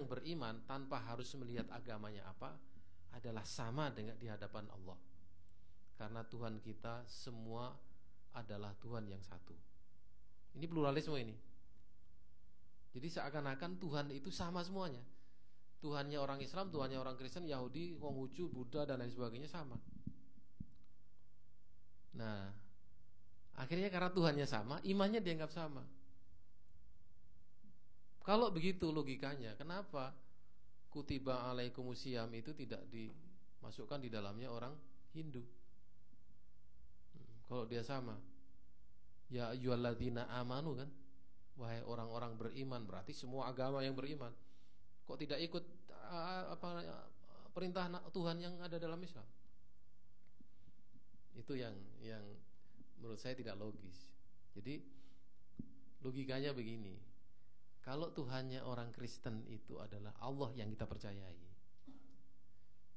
beriman tanpa harus melihat agamanya apa adalah sama dengan di hadapan Allah. Karena Tuhan kita semua adalah Tuhan yang satu. Ini pluralisme ini. Jadi seakan-akan Tuhan itu sama semuanya. Tuhannya orang Islam, Tuhannya orang Kristen, Yahudi, Konghucu, Buddha dan lain sebagainya sama. Nah, akhirnya karena Tuhannya sama, imannya dianggap sama. Kalau begitu logikanya, kenapa kutiba alaikumusiyam itu tidak dimasukkan di dalamnya orang Hindu? Kalau dia sama, ya ayyuhalladzina amanu kan, wahai orang-orang beriman, berarti semua agama yang beriman. Kok tidak ikut perintah Tuhan yang ada dalam Islam? Itu yang menurut saya tidak logis. Jadi logikanya begini. Kalau Tuhannya orang Kristen itu adalah Allah yang kita percayai,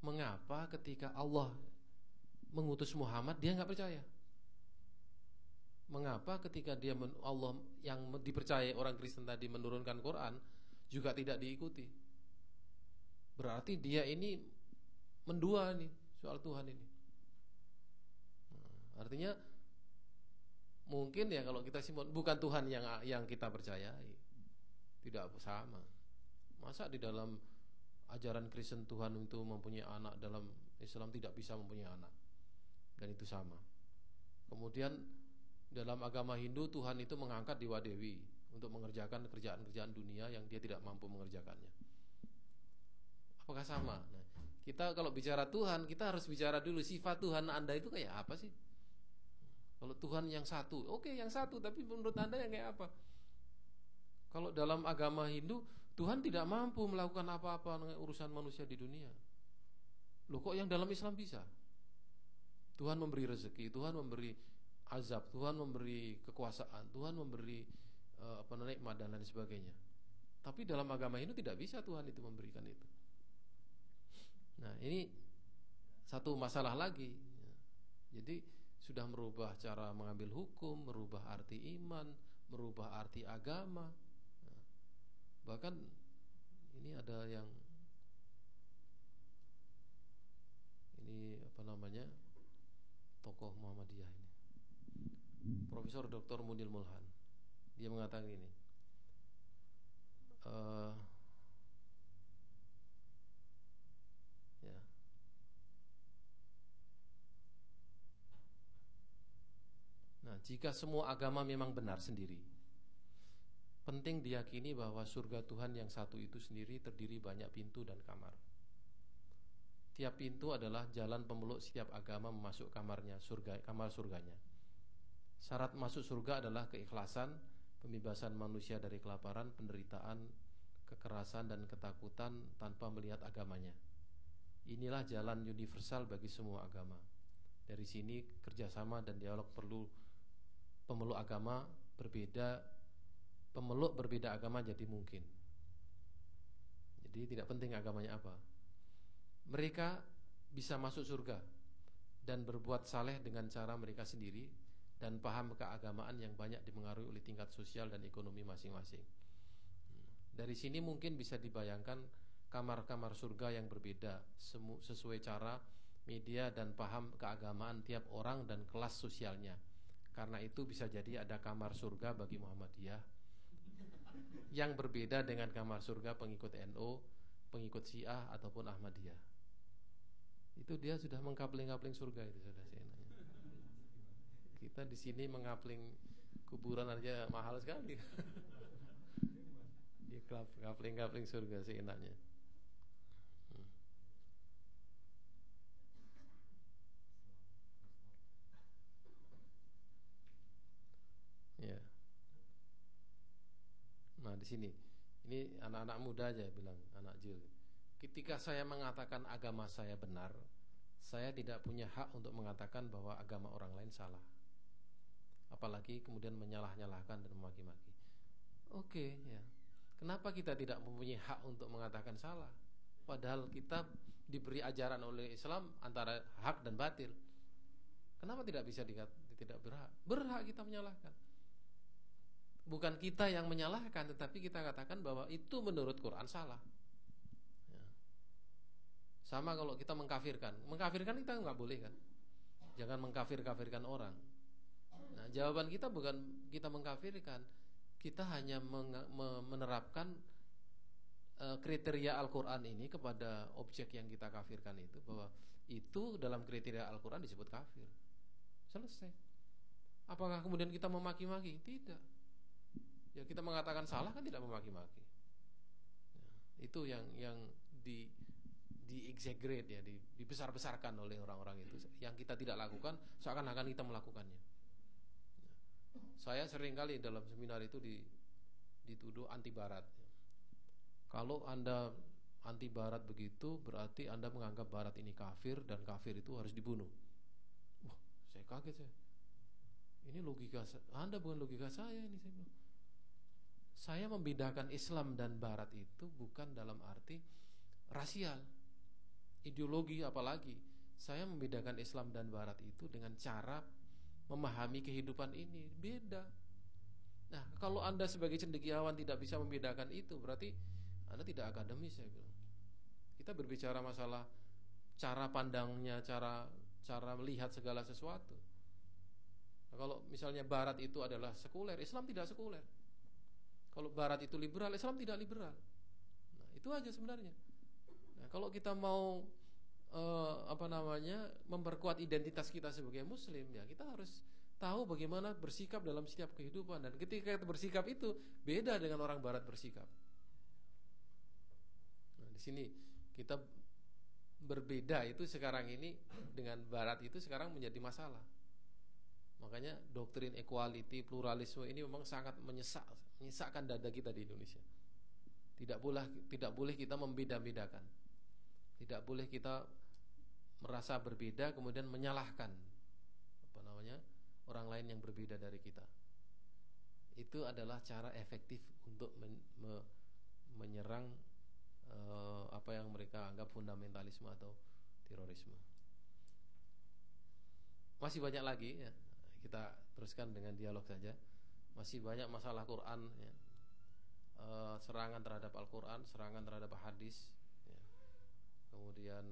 mengapa ketika Allah mengutus Muhammad dia nggak percaya? Mengapa ketika Allah yang dipercayai orang Kristen tadi menurunkan Quran juga tidak diikuti? Berarti dia ini mendua nih soal Tuhan ini. Artinya mungkin ya kalau kita simpulkan bukan Tuhan yang kita percayai. Tidak sama. Masa di dalam ajaran Kristen Tuhan itu mempunyai anak, dalam Islam tidak bisa mempunyai anak. Dan itu sama. Kemudian dalam agama Hindu Tuhan itu mengangkat Dewa Dewi untuk mengerjakan kerjaan-kerjaan dunia yang dia tidak mampu mengerjakannya. Apakah sama? Nah, kita kalau bicara Tuhan, kita harus bicara dulu sifat Tuhan Anda itu kayak apa sih? Kalau Tuhan yang satu, oke yang satu, tapi menurut Anda yang kayak apa? Kalau dalam agama Hindu, Tuhan tidak mampu melakukan apa-apa dengan urusan manusia di dunia. Loh kok yang dalam Islam bisa? Tuhan memberi rezeki, Tuhan memberi azab, Tuhan memberi kekuasaan, Tuhan memberi nikmat dan lain sebagainya. Tapi dalam agama Hindu tidak bisa Tuhan itu memberikan itu. Nah ini satu masalah lagi. Jadi sudah merubah cara mengambil hukum, merubah arti iman, merubah arti agama. Bahkan ini ada yang tokoh Muhammadiyah ini, Profesor Dr. Munil Mulhan. Dia mengatakan ini, ya, nah jika semua agama memang benar sendiri, penting diyakini bahwa surga Tuhan yang satu itu sendiri terdiri banyak pintu dan kamar. Tiap pintu adalah jalan pemeluk setiap agama memasuk kamarnya, kamar surganya. Syarat masuk surga adalah keikhlasan, pembebasan manusia dari kelaparan, penderitaan, kekerasan dan ketakutan tanpa melihat agamanya. Inilah jalan universal bagi semua agama. Dari sini kerjasama dan dialog perlu. Pemeluk berbeda agama jadi mungkin. Jadi tidak penting agamanya apa. Mereka bisa masuk surga dan berbuat saleh dengan cara mereka sendiri dan paham keagamaan yang banyak dipengaruhi oleh tingkat sosial dan ekonomi masing-masing. Dari sini mungkin bisa dibayangkan kamar-kamar surga yang berbeda sesuai cara, media dan paham keagamaan tiap orang dan kelas sosialnya. Karena itu bisa jadi ada kamar surga bagi Muhammadiyah yang berbeda dengan kamar surga pengikut NU, pengikut Syiah ataupun Ahmadiyah. Itu dia sudah mengkapling-kapling surga itu sudah seenaknya. Kita di sini mengapling kuburan aja mahal sekali. Dia kapling-kapling surga seenaknya. Ya. Nah di sini, ini anak-anak muda aja bilang, anak jil. Ketika saya mengatakan agama saya benar, saya tidak punya hak untuk mengatakan bahwa agama orang lain salah. Apalagi kemudian menyalah-nyalahkan dan memaki-maki. Oke, ya. Kenapa kita tidak mempunyai hak untuk mengatakan salah? Padahal kita diberi ajaran oleh Islam antara hak dan batil. Kenapa tidak bisa tidak berhak? Berhak kita menyalahkan. Bukan kita yang menyalahkan, tetapi kita katakan bahwa itu menurut Quran salah. Sama kalau kita mengkafirkan kita nggak boleh kan? Jangan mengkafirkan orang. Nah, jawaban kita bukan kita mengkafirkan, kita hanya menerapkan kriteria Al-Quran ini kepada objek yang kita kafirkan itu, bahwa itu dalam kriteria Al-Quran disebut kafir. Selesai. Apakah kemudian kita memaki-maki? Tidak. Ya, kita mengatakan salah kan tidak memaki-maki. Ya, itu yang di exaggerate ya, dibesar-besarkan oleh orang-orang itu. Yang kita tidak lakukan seakan-akan kita melakukannya. Saya sering kali dalam seminar itu dituduh anti barat. Kalau Anda anti barat begitu, berarti Anda menganggap barat ini kafir, dan kafir itu harus dibunuh. Wah, saya kaget saya. Ini logika Anda, bukan logika saya ini, saya bilang. Saya membedakan Islam dan barat itu bukan dalam arti rasial, ideologi apalagi. Saya membedakan Islam dan barat itu dengan cara memahami kehidupan ini, beda. Nah, kalau Anda sebagai cendekiawan tidak bisa membedakan itu, berarti Anda tidak akademis, saya bilang. Kita berbicara masalah cara pandangnya, cara melihat segala sesuatu. Nah, kalau misalnya barat itu adalah sekuler, Islam tidak sekuler. Kalau barat itu liberal, Islam tidak liberal. Nah, itu aja sebenarnya. Nah, kalau kita mau memperkuat identitas kita sebagai muslim, ya kita harus tahu bagaimana bersikap dalam setiap kehidupan. Dan ketika kita bersikap itu beda dengan orang barat bersikap. Nah, di sini kita berbeda itu sekarang ini dengan barat itu sekarang menjadi masalah. Makanya doktrin equality, pluralisme ini memang sangat menyesakkan dada kita di Indonesia. Tidak boleh kita membeda-bedakan. Tidak boleh kita merasa berbeda kemudian menyalahkan orang lain yang berbeda dari kita. Itu adalah cara efektif untuk menyerang apa yang mereka anggap fundamentalisme atau terorisme. Masih banyak lagi ya. Kita teruskan dengan dialog saja. Masih banyak masalah Quran ya. Serangan terhadap Al-Quran, serangan terhadap hadis ya. Kemudian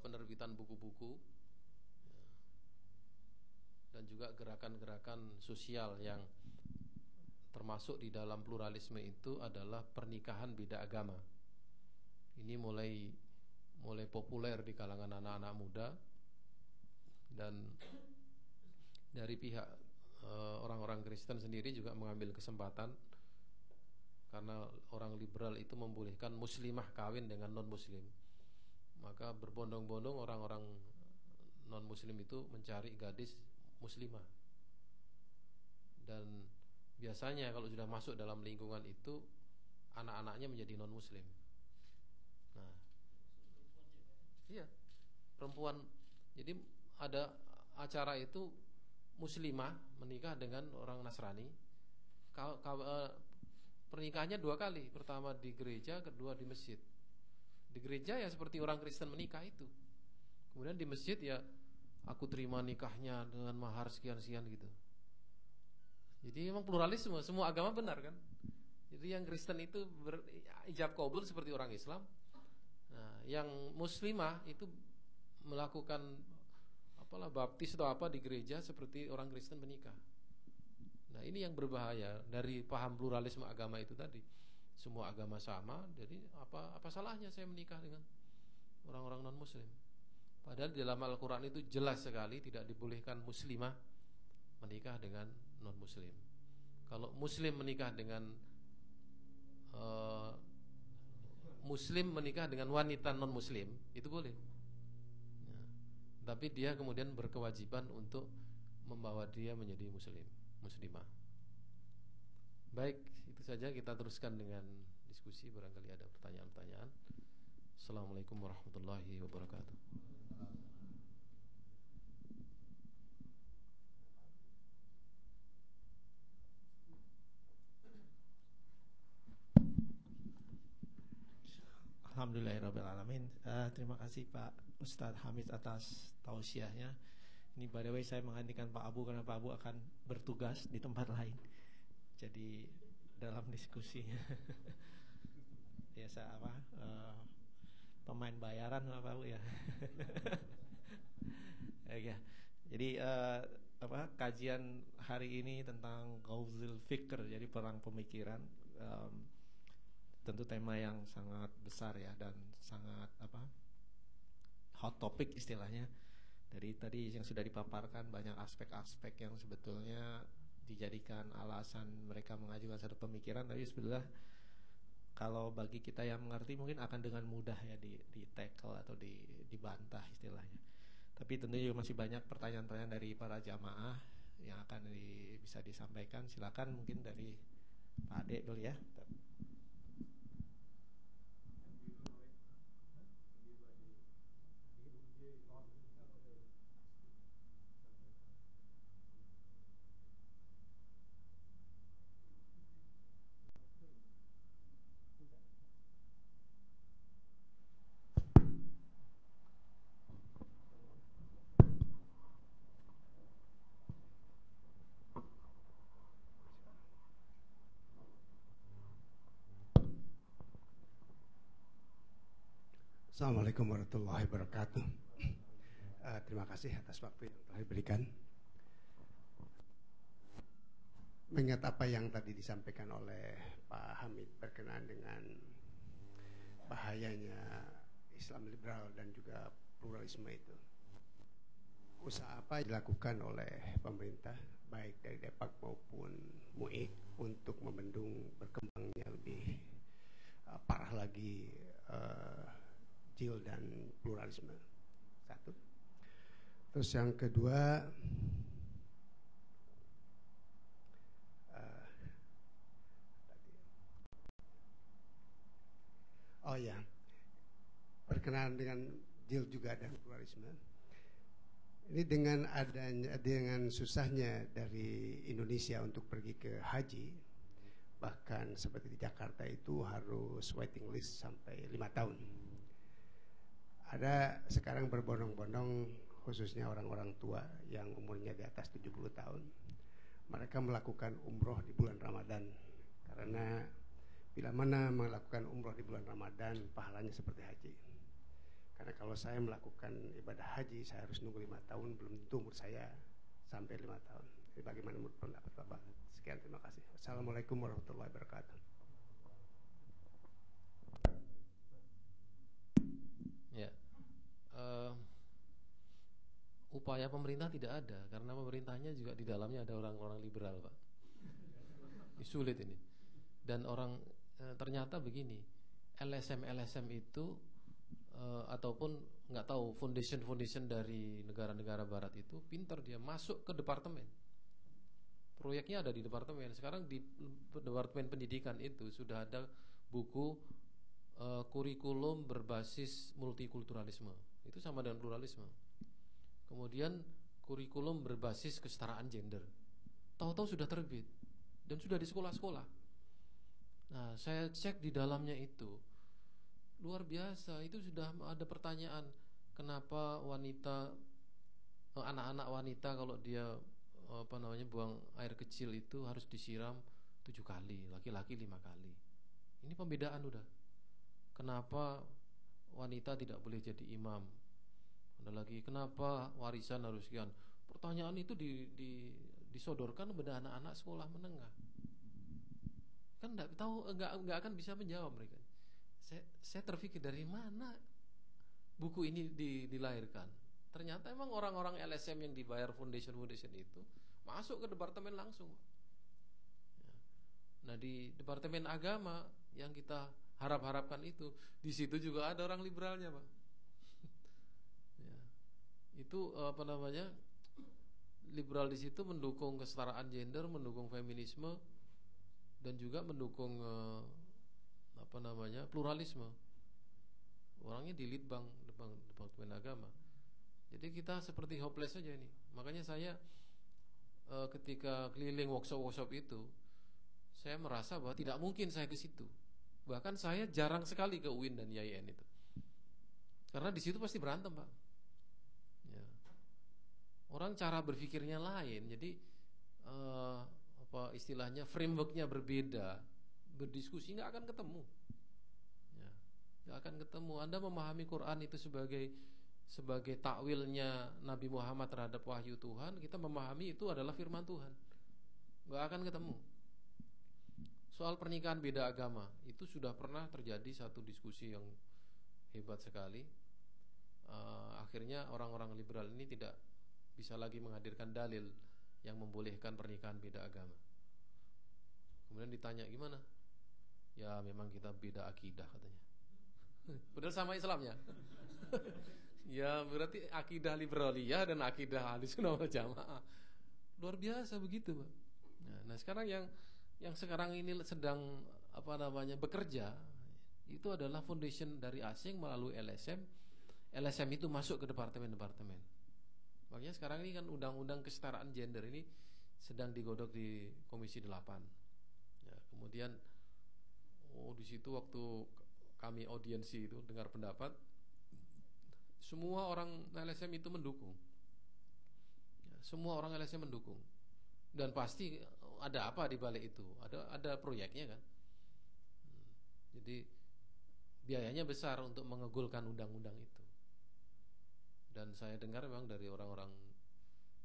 penerbitan buku-buku ya. Dan juga gerakan-gerakan sosial yang termasuk di dalam pluralisme itu adalah pernikahan beda agama. Ini mulai populer di kalangan anak-anak muda. Dan dari pihak orang-orang Kristen sendiri juga mengambil kesempatan, karena orang liberal itu membolehkan muslimah kawin dengan non-muslim. Maka berbondong-bondong orang-orang non-muslim itu mencari gadis muslimah. Dan biasanya kalau sudah masuk dalam lingkungan itu, anak-anaknya menjadi non-muslim. Nah, iya, perempuan. Jadi ada acara itu muslimah menikah dengan orang Nasrani. Pernikahannya 2 kali. Pertama di gereja, kedua di masjid. Di gereja ya seperti orang Kristen menikah itu. Kemudian di masjid ya aku terima nikahnya dengan mahar sekian-sekian gitu. Jadi memang pluralisme, semua agama benar kan. Jadi yang Kristen itu ijab kabul seperti orang Islam. Nah, yang muslimah itu melakukan baptis atau apa di gereja seperti orang Kristen menikah. Nah, ini yang berbahaya dari paham pluralisme agama itu tadi. Semua agama sama, jadi apa salahnya saya menikah dengan orang-orang non-muslim? Padahal di dalam Al-Quran itu jelas sekali tidak dibolehkan muslimah menikah dengan non-muslim. Kalau muslim menikah dengan muslim menikah dengan wanita non-muslim itu boleh. Tapi dia kemudian berkewajiban untuk membawa dia menjadi muslimah. Baik, itu saja, kita teruskan dengan diskusi. Barangkali ada pertanyaan-pertanyaan. Assalamualaikum warahmatullahi wabarakatuh. Alhamdulillahirrabbilalamin. Terima kasih Pak Ustadz Hamid atas tausiahnya. Ini by the way saya menggantikan Pak Abu karena Pak Abu akan bertugas di tempat lain. Jadi dalam diskusi biasa apa pemain bayaran apa Bu ya. Ya. Jadi apa kajian hari ini tentang Ghazwul Fikr, jadi perang pemikiran, tentu tema yang sangat besar ya dan sangat apa hot topic istilahnya. Dari tadi yang sudah dipaparkan banyak aspek-aspek yang sebetulnya dijadikan alasan mereka mengajukan satu pemikiran, tapi sebetulnya kalau bagi kita yang mengerti mungkin akan dengan mudah ya di tackle atau dibantah istilahnya. Tapi tentunya juga masih banyak pertanyaan-pertanyaan dari para jamaah yang akan bisa disampaikan. Silakan mungkin dari Pak Ade dulu ya. Assalamualaikum warahmatullahi wabarakatuh. Terima kasih atas waktu yang telah diberikan. Mengingat apa yang tadi disampaikan oleh Pak Hamid berkenaan dengan bahayanya Islam liberal dan juga pluralisme itu, usaha apa yang dilakukan oleh pemerintah baik dari Depak maupun MUI untuk membendung berkembangnya lebih parah lagi jil dan pluralisme, satu. Terus yang kedua, berkenaan dengan jil juga dan pluralisme. Ini dengan susahnya dari Indonesia untuk pergi ke haji, bahkan seperti di Jakarta itu harus waiting list sampai 5 tahun. Ada sekarang berbondong-bondong, khususnya orang-orang tua yang umurnya di atas 70 tahun. Mereka melakukan umroh di bulan Ramadan, karena bila mana melakukan umroh di bulan Ramadan pahalanya seperti haji. Karena kalau saya melakukan ibadah haji, saya harus nunggu 5 tahun, belum tentu umur saya sampai 5 tahun. Jadi bagaimana menurut pendapat Bapak? Sekian, terima kasih. Assalamualaikum warahmatullahi wabarakatuh. Ya, upaya pemerintah tidak ada, karena pemerintahnya juga di dalamnya ada orang-orang liberal, Pak. Sulit ini. Dan orang ternyata begini, LSM itu ataupun nggak tahu foundation dari negara-negara Barat itu pintar, dia masuk ke departemen. Proyeknya ada di departemen. Sekarang di departemen pendidikan itu sudah ada buku kurikulum berbasis multikulturalisme. Itu sama dengan pluralisme. Kemudian kurikulum berbasis kesetaraan gender. Tahu-tahu sudah terbit dan sudah di sekolah-sekolah. Nah, saya cek di dalamnya itu luar biasa. Itu sudah ada pertanyaan, kenapa anak-anak wanita kalau dia buang air kecil itu harus disiram 7 kali, laki-laki 5 kali. Ini pembedaan udah. Kenapa wanita tidak boleh jadi imam? Ada lagi, kenapa warisan harus sekian? Pertanyaan itu disodorkan kepada anak-anak sekolah menengah. Kan nggak akan bisa menjawab mereka. Saya terpikir dari mana buku ini dilahirkan. Ternyata emang orang-orang LSM yang dibayar foundation itu masuk ke departemen langsung. Nah, di departemen agama yang kita harapkan itu, di situ juga ada orang liberalnya, Pak. Ya. Itu liberal di situ mendukung kesetaraan gender, mendukung feminisme, dan juga mendukung pluralisme. Orangnya di Litbang, departemen agama. Jadi kita seperti hopeless saja ini. Makanya saya ketika keliling workshop itu, saya merasa bahwa tidak mungkin saya ke situ. Bahkan saya jarang sekali ke UIN dan IAIN itu, karena di situ pasti berantem, Pak. Ya. Orang cara berpikirnya lain, jadi istilahnya frameworknya berbeda, berdiskusi nggak akan ketemu. Nggak akan ketemu. Anda memahami Quran itu sebagai takwilnya Nabi Muhammad terhadap wahyu Tuhan, kita memahami itu adalah firman Tuhan. Nggak akan ketemu. Soal pernikahan beda agama, itu sudah pernah terjadi satu diskusi yang hebat sekali. Akhirnya orang-orang liberal ini tidak bisa lagi menghadirkan dalil yang membolehkan pernikahan beda agama. Kemudian ditanya gimana? Ya memang kita beda akidah katanya. Padahal sama Islamnya. Ya berarti akidah liberaliyah dan akidah Ahlussunnah wal Jamaah. Luar biasa begitu, Pak. Nah sekarang yang sekarang ini sedang bekerja itu adalah foundation dari asing melalui LSM. LSM itu masuk ke departemen-departemen. Makanya sekarang ini kan undang-undang kesetaraan gender ini sedang digodok di Komisi 8. Ya, kemudian di situ waktu kami audiensi itu dengar pendapat, semua orang LSM itu mendukung. Ya, semua orang LSM mendukung. Dan pasti ada apa di balik itu? Ada proyeknya kan. Jadi biayanya besar untuk mengegulkan undang-undang itu. Dan saya dengar memang dari orang-orang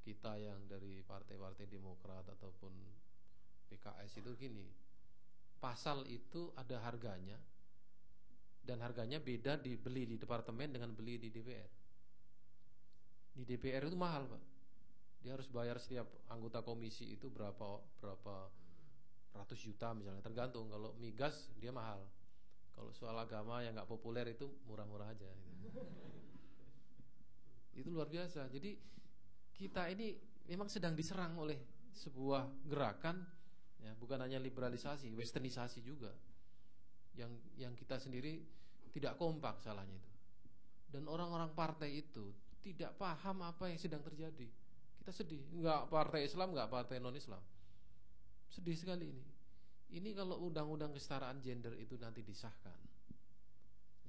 kita yang dari partai-partai Demokrat ataupun PKS itu gini, pasal itu ada harganya, dan harganya beda dibeli di departemen dengan beli di DPR. Di DPR itu mahal, Pak. Dia harus bayar setiap anggota komisi itu berapa ratus juta misalnya, tergantung. Kalau migas dia mahal. Kalau soal agama yang nggak populer itu murah-murah aja gitu. Itu luar biasa. Jadi kita ini memang sedang diserang oleh sebuah gerakan, ya, bukan hanya liberalisasi, westernisasi juga. Yang kita sendiri tidak kompak salahnya itu. Dan orang-orang partai itu tidak paham apa yang sedang terjadi. Kita sedih, nggak partai Islam, nggak partai non-Islam. Sedih sekali ini. Ini kalau undang-undang kesetaraan gender itu nanti disahkan,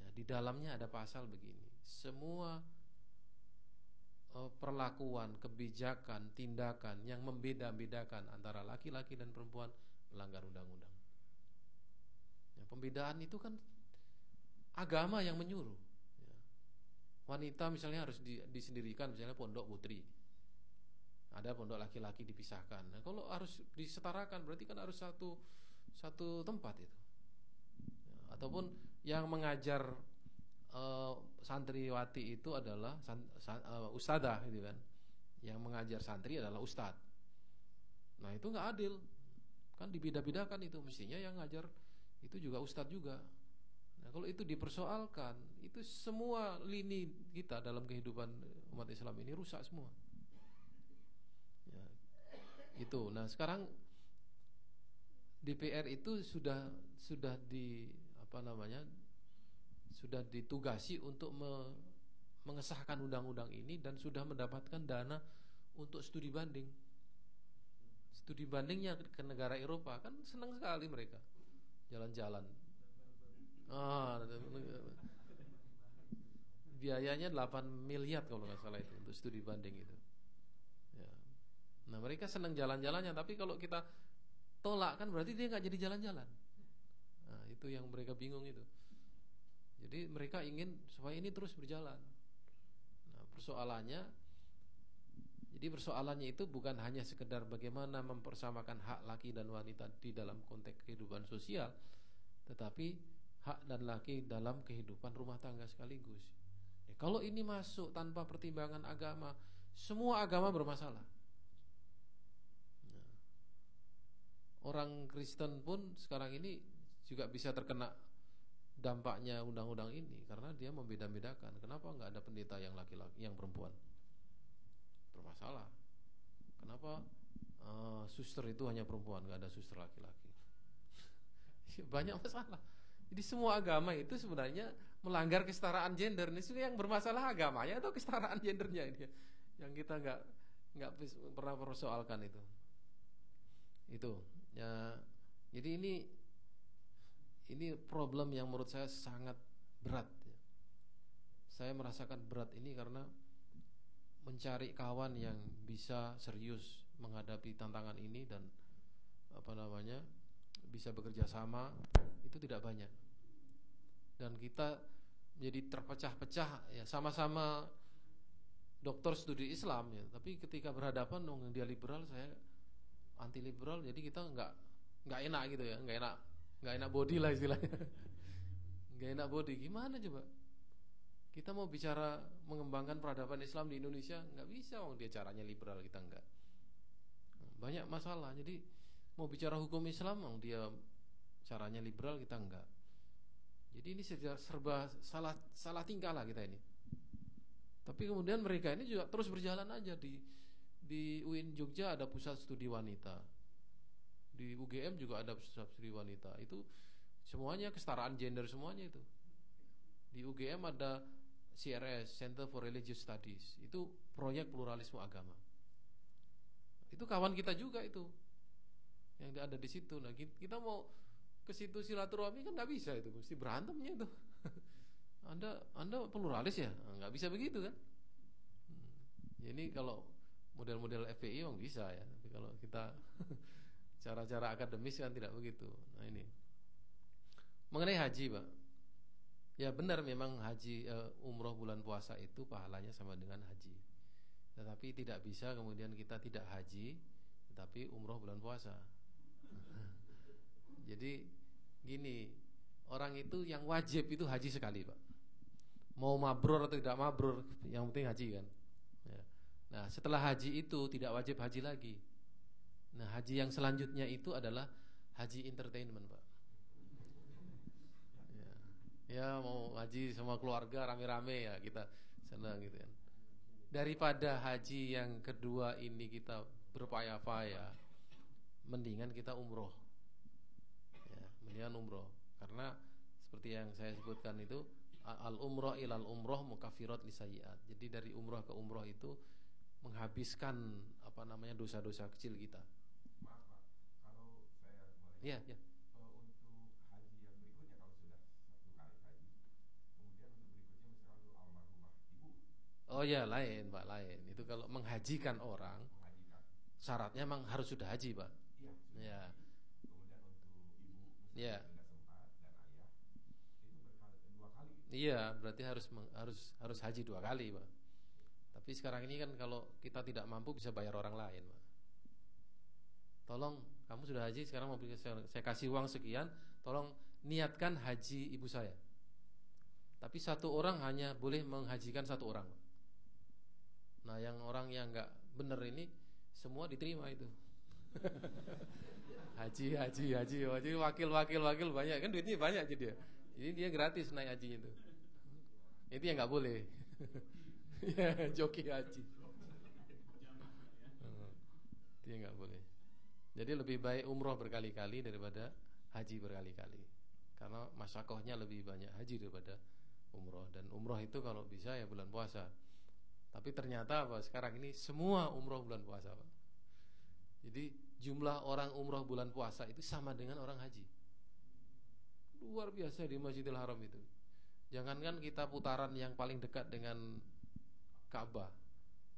ya, di dalamnya ada pasal begini: semua perlakuan, kebijakan, tindakan yang membeda-bedakan antara laki-laki dan perempuan melanggar undang-undang. Ya, pembedaan itu kan agama yang menyuruh. Ya. Wanita misalnya harus disendirikan, misalnya pondok putri. Ada pondok laki-laki dipisahkan. Nah, kalau harus disetarakan berarti kan harus satu tempat itu. Ya, ataupun yang mengajar santriwati itu adalah ustadzah gitu kan. Yang mengajar santri adalah ustadz. Nah, itu nggak adil. Kan dibeda-bedakan itu, mestinya yang ngajar itu juga ustadz juga. Nah, kalau itu dipersoalkan, itu semua lini kita dalam kehidupan umat Islam ini rusak semua. Itu. Nah, sekarang DPR itu sudah ditugasi untuk mengesahkan undang-undang ini dan sudah mendapatkan dana untuk studi banding. Studi bandingnya ke negara Eropa, kan senang sekali mereka jalan-jalan. Biayanya 8 miliar kalau nggak salah itu untuk studi banding itu. Nah, mereka senang jalan-jalannya, tapi kalau kita tolak kan berarti dia nggak jadi jalan-jalan. Nah, itu yang mereka bingung itu. Jadi mereka ingin supaya ini terus berjalan. Nah, persoalannya itu bukan hanya sekedar bagaimana mempersamakan hak laki dan wanita di dalam konteks kehidupan sosial, tetapi hak dan laki dalam kehidupan rumah tangga sekaligus. Kalau ini masuk tanpa pertimbangan agama, semua agama bermasalah. Orang Kristen pun sekarang ini juga bisa terkena dampaknya undang-undang ini karena dia membeda-bedakan. Kenapa nggak ada pendeta yang laki-laki, yang perempuan? Bermasalah. Kenapa suster itu hanya perempuan, nggak ada suster laki-laki? Banyak masalah. Jadi semua agama itu sebenarnya melanggar kesetaraan gender. Ini yang bermasalah agamanya atau kesetaraan gendernya ini? Yang kita nggak pernah persoalkan itu. Ya, jadi ini problem yang menurut saya sangat berat. Ya. Saya merasakan berat ini karena mencari kawan yang bisa serius menghadapi tantangan ini dan bisa bekerja sama itu tidak banyak. dan kita menjadi terpecah-pecah ya, sama-sama doktor studi Islam ya, tapi ketika berhadapan dong dia liberal, saya anti liberal, jadi kita nggak enak gitu ya, nggak enak body lah istilahnya. Nggak enak body, gimana coba kita mau bicara mengembangkan peradaban Islam di Indonesia, nggak bisa, dia caranya liberal, kita enggak. Banyak masalah. Jadi mau bicara hukum Islam, dia caranya liberal, kita enggak. Jadi ini serba salah tingkah lah kita ini. Tapi kemudian mereka ini juga terus berjalan aja. Di UIN Jogja ada pusat studi wanita, di UGM juga ada pusat studi wanita. Itu semuanya kesetaraan gender semuanya itu. Di UGM ada CRS, Center for Religious Studies, itu proyek pluralisme agama. Itu kawan kita juga itu yang ada di situ. Nah kita mau ke situ silaturahmi kan nggak bisa, itu mesti berantemnya itu. Anda pluralis ya, nggak bisa begitu kan? Ini kalau model-model FPI yang bisa ya, tapi kalau kita cara-cara akademis kan tidak begitu. Nah ini mengenai haji, Pak. Ya benar, memang haji umroh bulan puasa itu pahalanya sama dengan haji. Tetapi tidak bisa kemudian kita tidak haji tetapi umroh bulan puasa. Jadi gini, orang itu yang wajib itu haji sekali, Pak. Mau mabrur atau tidak mabrur, yang penting haji kan ya. Nah setelah haji itu tidak wajib haji lagi. Nah haji yang selanjutnya itu adalah haji entertainment, Pak. Ya mau haji sama keluarga rame-rame ya, kita senang gitu kan. Daripada haji yang kedua ini kita berpayah-payah, mendingan kita umroh ya, mendingan umroh. Karena seperti yang saya sebutkan itu, al umroh ilal umroh mukaffirat lisayyiat. Jadi dari umroh ke umroh itu menghabiskan dosa-dosa kecil kita. Maaf Pak, kalau saya boleh. Iya, ya. Oh ya lain, Pak, lain. Itu kalau menghajikan orang, syaratnya memang harus sudah haji, Pak. Iya. Ya. Kemudian untuk ibu Ya. tidak sempat dan ayah itu dua kali. Iya, berarti harus haji 2 kali, Pak. Tapi sekarang ini kan kalau kita tidak mampu bisa bayar orang lain, Pak. Tolong, kamu sudah haji, sekarang mau saya kasih uang sekian, tolong niatkan haji ibu saya. Tapi satu orang hanya boleh menghajikan 1 orang, Pak. Nah yang orang yang nggak bener ini semua diterima itu. haji wakil banyak kan, duitnya banyak jadi dia. Jadi dia gratis naik haji itu. Itu yang nggak boleh. Ya, joki haji. Itu yang nggak boleh. Jadi lebih baik umroh berkali-kali daripada haji berkali-kali. Karena masyakohnya lebih banyak haji daripada umroh. Dan umroh itu kalau bisa ya bulan puasa. Tapi ternyata apa, sekarang ini semua umroh bulan puasa, Pak. Jadi jumlah orang umroh bulan puasa itu sama dengan orang haji. Luar biasa di Masjidil Haram itu. Jangankan kita putaran yang paling dekat dengan Ka'bah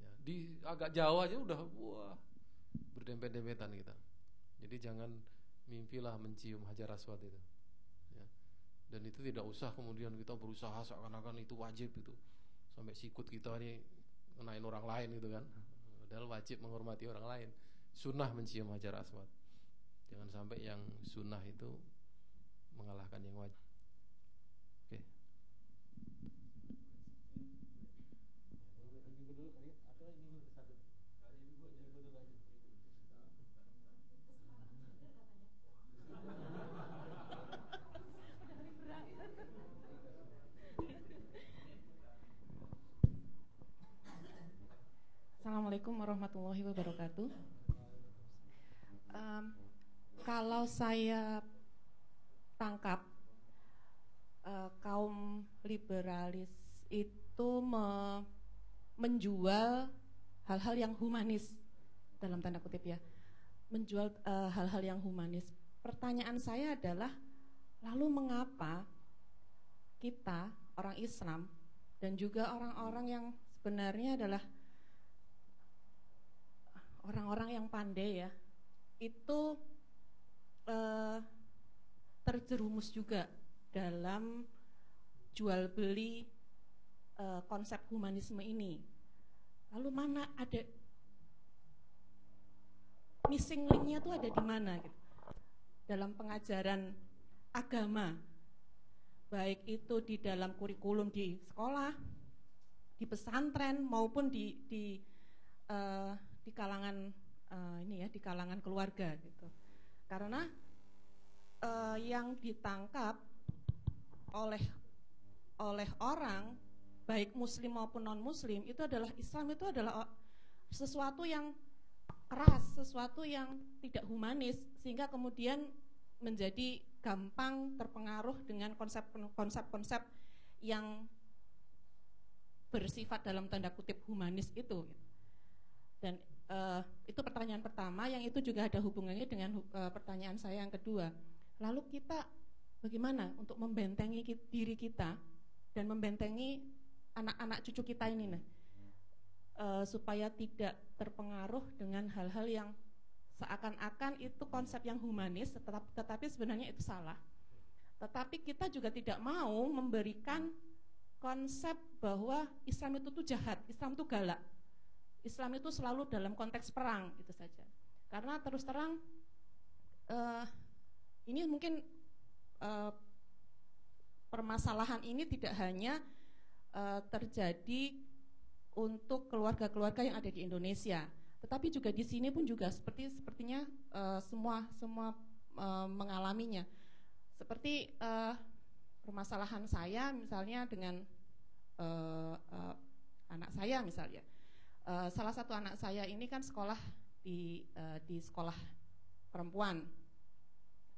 ya, di agak jauh aja udah wah berdempet-dempetan kita. Jadi jangan mimpilah mencium Hajar Aswad itu ya. Dan itu tidak usah kemudian kita berusaha seakan-akan itu wajib itu, sampai sikut kita ini ngenain orang lain gitu kan. Padahal wajib menghormati orang lain. Sunnah mencium Hajar Aswad. Jangan sampai yang sunnah itu mengalahkan yang wajib. Oke. Assalamualaikum warahmatullahi wabarakatuh. Kalau saya tangkap, kaum liberalis itu menjual hal-hal yang humanis, dalam tanda kutip ya, menjual hal-hal yang humanis. Pertanyaan saya adalah, lalu mengapa kita orang Islam dan juga orang-orang yang sebenarnya adalah orang-orang yang pandai ya, itu terjerumus juga dalam jual beli konsep humanisme ini. Lalu mana ada missing linknya tuh ada di mana gitu dalam pengajaran agama, baik itu di dalam kurikulum di sekolah, di pesantren maupun di kalangan di kalangan keluarga gitu. Karena yang ditangkap oleh orang baik muslim maupun non muslim itu adalah Islam itu adalah sesuatu yang keras, sesuatu yang tidak humanis, sehingga kemudian menjadi gampang terpengaruh dengan konsep-konsep yang bersifat dalam tanda kutip humanis itu. Dan itu pertanyaan pertama, yang itu juga ada hubungannya dengan pertanyaan saya yang kedua. Lalu kita bagaimana untuk membentengi diri kita dan membentengi anak-anak cucu kita ini supaya tidak terpengaruh dengan hal-hal yang seakan-akan itu konsep yang humanis, tetapi sebenarnya itu salah. Tetapi kita juga tidak mau memberikan konsep bahwa Islam itu tuh jahat, Islam itu galak, Islam itu selalu dalam konteks perang, itu saja. Karena terus terang ini mungkin permasalahan ini tidak hanya terjadi untuk keluarga-keluarga yang ada di Indonesia, tetapi juga di sini pun juga sepertinya semua mengalaminya. Seperti permasalahan saya misalnya dengan anak saya misalnya. Salah satu anak saya ini kan sekolah di sekolah perempuan,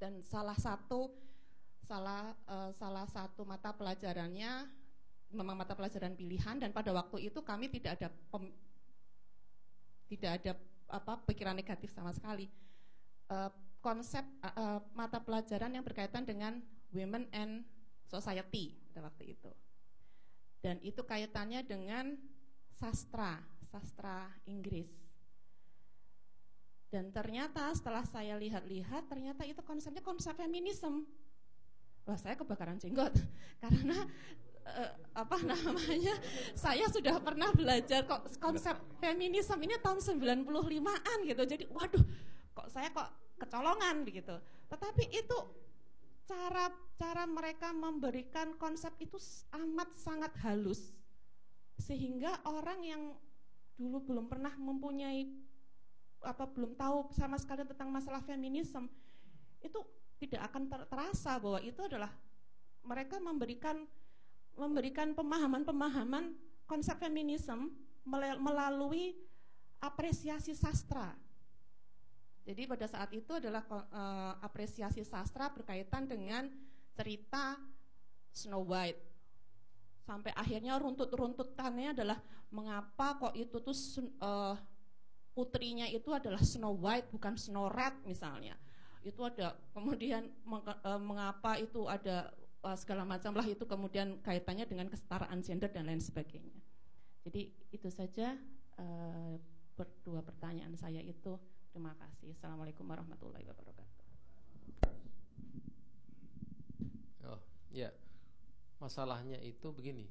dan salah satu mata pelajarannya memang mata pelajaran pilihan, dan pada waktu itu kami tidak ada pikiran negatif sama sekali. Konsep mata pelajaran yang berkaitan dengan women and society pada waktu itu, dan itu kaitannya dengan sastra Inggris. Dan ternyata setelah saya lihat-lihat, ternyata itu konsepnya konsep feminisme. Wah, saya kebakaran jenggot karena saya sudah pernah belajar konsep feminisme ini tahun 95-an gitu. Jadi waduh, saya kecolongan begitu. Tetapi itu cara mereka memberikan konsep itu amat sangat halus, sehingga orang yang dulu belum pernah mempunyai belum tahu sama sekali tentang masalah feminisme itu tidak akan terasa bahwa itu adalah mereka memberikan pemahaman konsep feminisme melalui apresiasi sastra. Jadi pada saat itu adalah apresiasi sastra berkaitan dengan cerita Snow White. Sampai akhirnya runtut-runtutannya adalah mengapa kok itu tuh putrinya itu adalah Snow White bukan Snow Red misalnya. Itu ada kemudian mengapa itu ada segala macam lah, itu kemudian kaitannya dengan kesetaraan gender dan lain sebagainya. Jadi itu saja dua pertanyaan saya itu. Terima kasih. Assalamualaikum warahmatullahi wabarakatuh. Oh ya, masalahnya itu begini.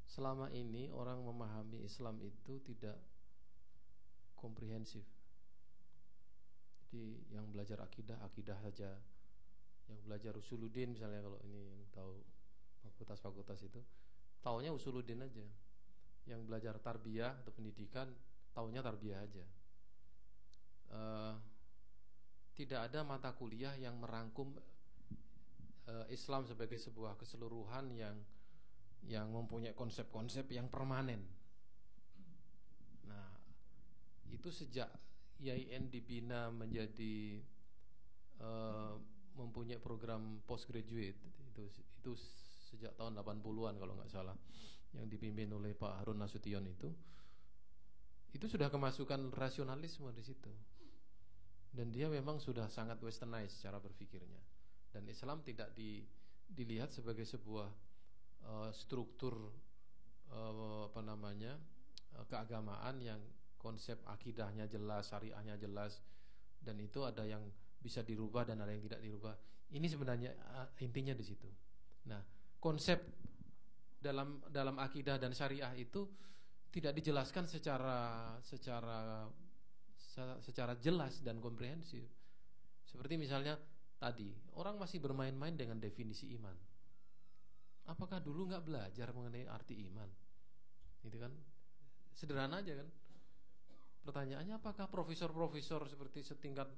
Selama ini orang memahami Islam itu tidak komprehensif. Jadi yang belajar akidah saja, yang belajar usuluddin misalnya, kalau ini yang tahu fakultas-fakultas itu taunya usuluddin aja. Yang belajar tarbiyah atau pendidikan taunya tarbiyah aja. Tidak ada mata kuliah yang merangkum Islam sebagai sebuah keseluruhan yang mempunyai konsep-konsep yang permanen. Nah, itu sejak IAIN dibina menjadi mempunyai program postgraduate itu sejak tahun 80-an kalau nggak salah, yang dipimpin oleh Pak Harun Nasution itu sudah kemasukan rasionalisme di situ, dan dia memang sudah sangat westernized cara berpikirnya, dan Islam tidak dilihat sebagai sebuah struktur keagamaan yang konsep akidahnya jelas, syariahnya jelas, dan itu ada yang bisa dirubah dan ada yang tidak dirubah. Ini sebenarnya intinya di situ. Nah, konsep dalam akidah dan syariah itu tidak dijelaskan secara jelas dan komprehensif. Seperti misalnya tadi, orang masih bermain-main dengan definisi iman. Apakah dulu nggak belajar mengenai arti iman? Itu kan sederhana aja kan. Pertanyaannya, apakah profesor-profesor seperti setingkat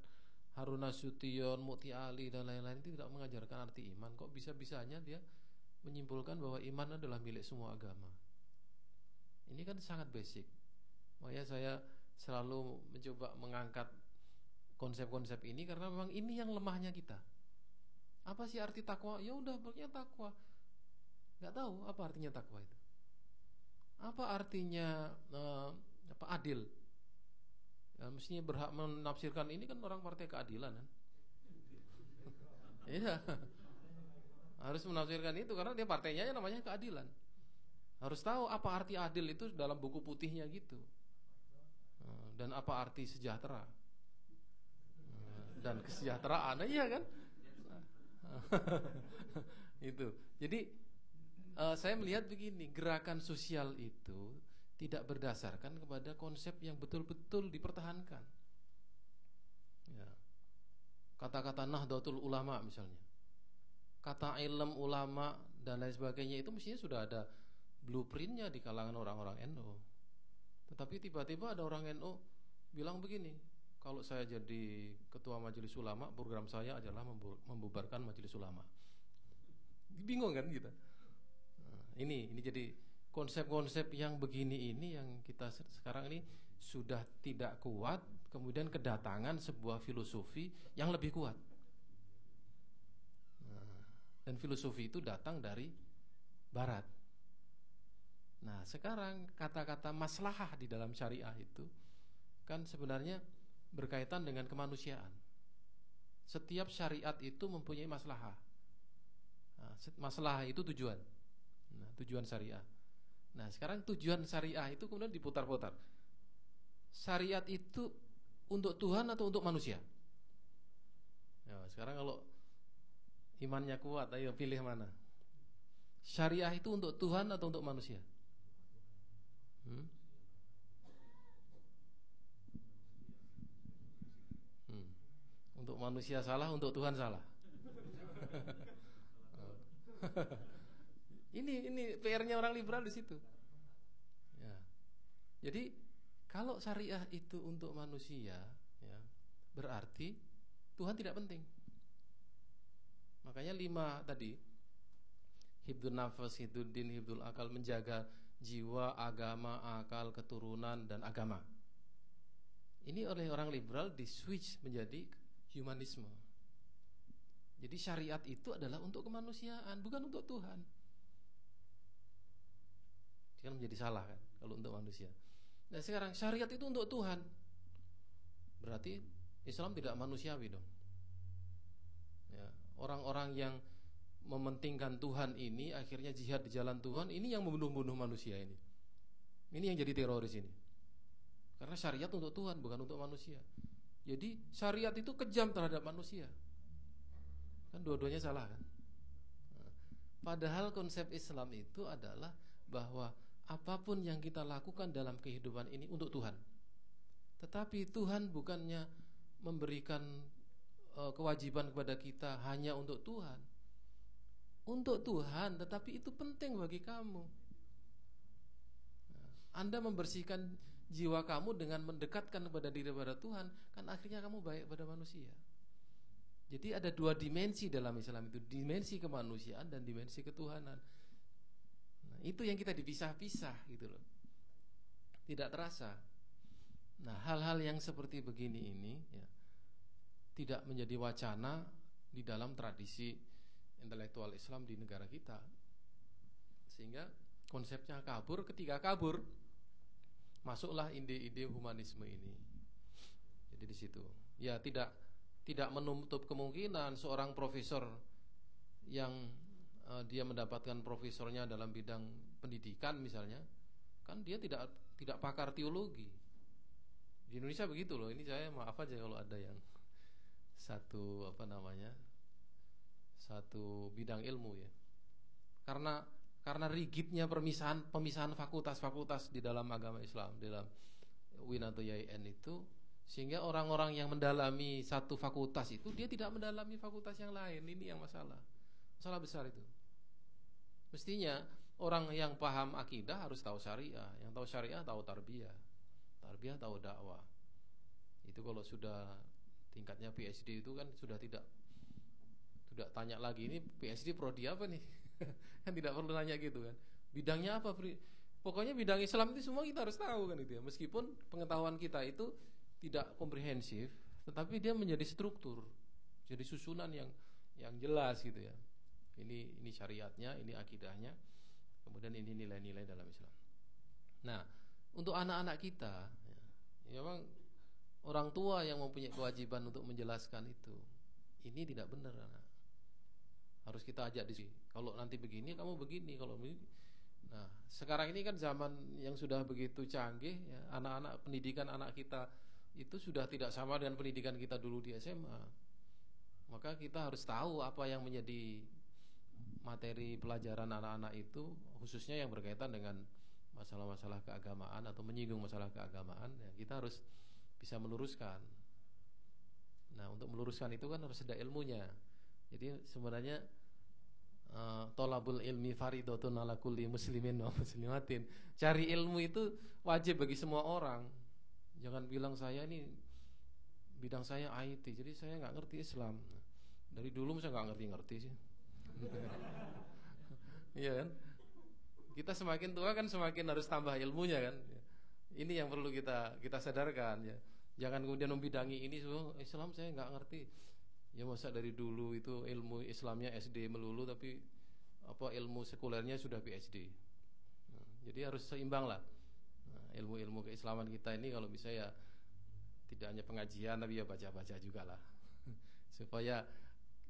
Harun Nasution, Mukti Ali dan lain-lain itu tidak mengajarkan arti iman? Kok bisa-bisanya dia menyimpulkan bahwa iman adalah milik semua agama? Ini kan sangat basic. Makanya saya selalu mencoba mengangkat konsep-konsep ini karena memang ini yang lemahnya kita. Apa sih arti takwa? Ya udah, pokoknya takwa. Nggak tahu apa artinya takwa itu. Apa artinya adil? Ya, mestinya berhak menafsirkan ini kan orang partai keadilan kan. Iya. Harus menafsirkan itu karena dia partainya namanya keadilan. Harus tahu apa arti adil itu dalam buku putihnya gitu. Dan apa arti sejahtera. Dan kesejahteraan, iya kan? Itu. Jadi saya melihat begini, gerakan sosial itu tidak berdasarkan kepada konsep yang betul-betul dipertahankan. Ya. Kata-kata Nahdlatul Ulama misalnya, kata ilm ulama dan lain sebagainya itu mestinya sudah ada blueprintnya di kalangan orang-orang NU. Tetapi tiba-tiba ada orang NU bilang begini, kalau saya jadi ketua majelis ulama, program saya adalah membubarkan majelis ulama. Bingung kan kita? Nah, ini jadi konsep-konsep yang begini ini yang kita sekarang ini sudah tidak kuat, kemudian kedatangan sebuah filosofi yang lebih kuat. Nah, dan filosofi itu datang dari barat. Nah, sekarang kata-kata maslahah di dalam syariah itu kan sebenarnya berkaitan dengan kemanusiaan. Setiap syariat itu mempunyai maslahah. Nah, maslahah itu tujuan. Nah, tujuan syariah. Nah, sekarang tujuan syariah itu kemudian diputar-putar. Syariat itu untuk Tuhan atau untuk manusia? Ya, sekarang kalau imannya kuat, ayo pilih mana? Syariah itu untuk Tuhan atau untuk manusia? Untuk manusia salah, untuk Tuhan salah. Ini PR-nya orang liberal di situ. Ya. Jadi kalau syariah itu untuk manusia, ya, berarti Tuhan tidak penting. Makanya 5 tadi, hibdun nafas, hibdul din, hibdul akal, menjaga jiwa, agama, akal, keturunan dan agama. Ini oleh orang liberal di switch menjadi humanisme. Jadi syariat itu adalah untuk kemanusiaan, bukan untuk Tuhan. Kan menjadi salah kan kalau untuk manusia. Nah, sekarang syariat itu untuk Tuhan, berarti Islam tidak manusiawi dong. Ya, orang-orang yang mementingkan Tuhan ini akhirnya jihad di jalan Tuhan, ini yang membunuh-bunuh manusia ini. Ini yang jadi teroris ini. Karena syariat untuk Tuhan, bukan untuk manusia. Jadi syariat itu kejam terhadap manusia. Kan dua-duanya salah kan? Nah, padahal konsep Islam itu adalah bahwa apapun yang kita lakukan dalam kehidupan ini untuk Tuhan. Tetapi Tuhan bukannya memberikan kewajiban kepada kita hanya untuk Tuhan. Untuk Tuhan, tetapi itu penting bagi kamu. Nah, Anda membersihkan jiwa kamu dengan mendekatkan kepada diri kepada Tuhan, kan akhirnya kamu baik pada manusia. Jadi ada 2 dimensi dalam Islam itu, dimensi kemanusiaan dan dimensi ketuhanan. Nah, itu yang kita dipisah-pisah gitu loh. Tidak terasa. Nah, hal-hal yang seperti begini ini ya, tidak menjadi wacana di dalam tradisi intelektual Islam di negara kita. Sehingga konsepnya kabur, ketika kabur masuklah ide-ide humanisme ini. Jadi di situ. Ya, tidak menutup kemungkinan seorang profesor yang dia mendapatkan profesornya dalam bidang pendidikan misalnya, kan dia tidak pakar teologi. Di Indonesia begitu loh. Ini saya maaf aja kalau ada yang satu bidang ilmu ya, karena rigidnya pemisahan fakultas-fakultas di dalam agama Islam, di dalam UIN atau YIN itu, sehingga orang-orang yang mendalami satu fakultas itu dia tidak mendalami fakultas yang lain. Ini yang masalah besar itu. Mestinya orang yang paham akidah harus tahu syariah, yang tahu syariah tahu tarbiyah tahu dakwah. Itu kalau sudah tingkatnya PhD itu kan sudah tidak tanya lagi ini PhD prodi apa nih. Kan tidak perlu nanya gitu kan. Bidangnya apa? Pokoknya bidang Islam itu semua kita harus tahu kan gitu ya. Meskipun pengetahuan kita itu tidak komprehensif, tetapi dia menjadi struktur, jadi susunan yang jelas gitu ya. Ini syariatnya, ini akidahnya, kemudian ini nilai-nilai dalam Islam. Nah, untuk anak-anak kita, ya memang orang tua yang mempunyai kewajiban untuk menjelaskan itu. Ini tidak benar, anak. Harus kita ajak di sini. Kalau nanti begini, kamu begini. Kalau begini. Nah, sekarang ini kan zaman yang sudah begitu canggih, ya, anak-anak pendidikan anak kita itu sudah tidak sama dengan pendidikan kita dulu di SMA. Maka kita harus tahu apa yang menjadi materi pelajaran anak-anak itu, khususnya yang berkaitan dengan masalah-masalah keagamaan atau menyinggung masalah keagamaan, ya, kita harus bisa meluruskan. Nah, untuk meluruskan itu kan harus ada ilmunya. Jadi sebenarnya tolabul ilmi faridatun ala kulli muslimin wa muslimatin. Cari ilmu itu wajib bagi semua orang. Jangan bilang saya ini bidang saya IT, jadi saya nggak ngerti Islam. Dari dulu saya nggak ngerti sih. Iya kan? Kita semakin tua kan semakin harus tambah ilmunya kan. Ini yang perlu kita sadarkan ya. Jangan kemudian membidangi ini Islam saya nggak ngerti. Ya masa dari dulu itu ilmu Islamnya SD melulu, tapi ilmu sekulernya sudah PhD. Nah, jadi harus seimbang lah. Nah, ilmu-ilmu keislaman kita ini kalau bisa ya tidak hanya pengajian, tapi ya baca-baca juga lah. Supaya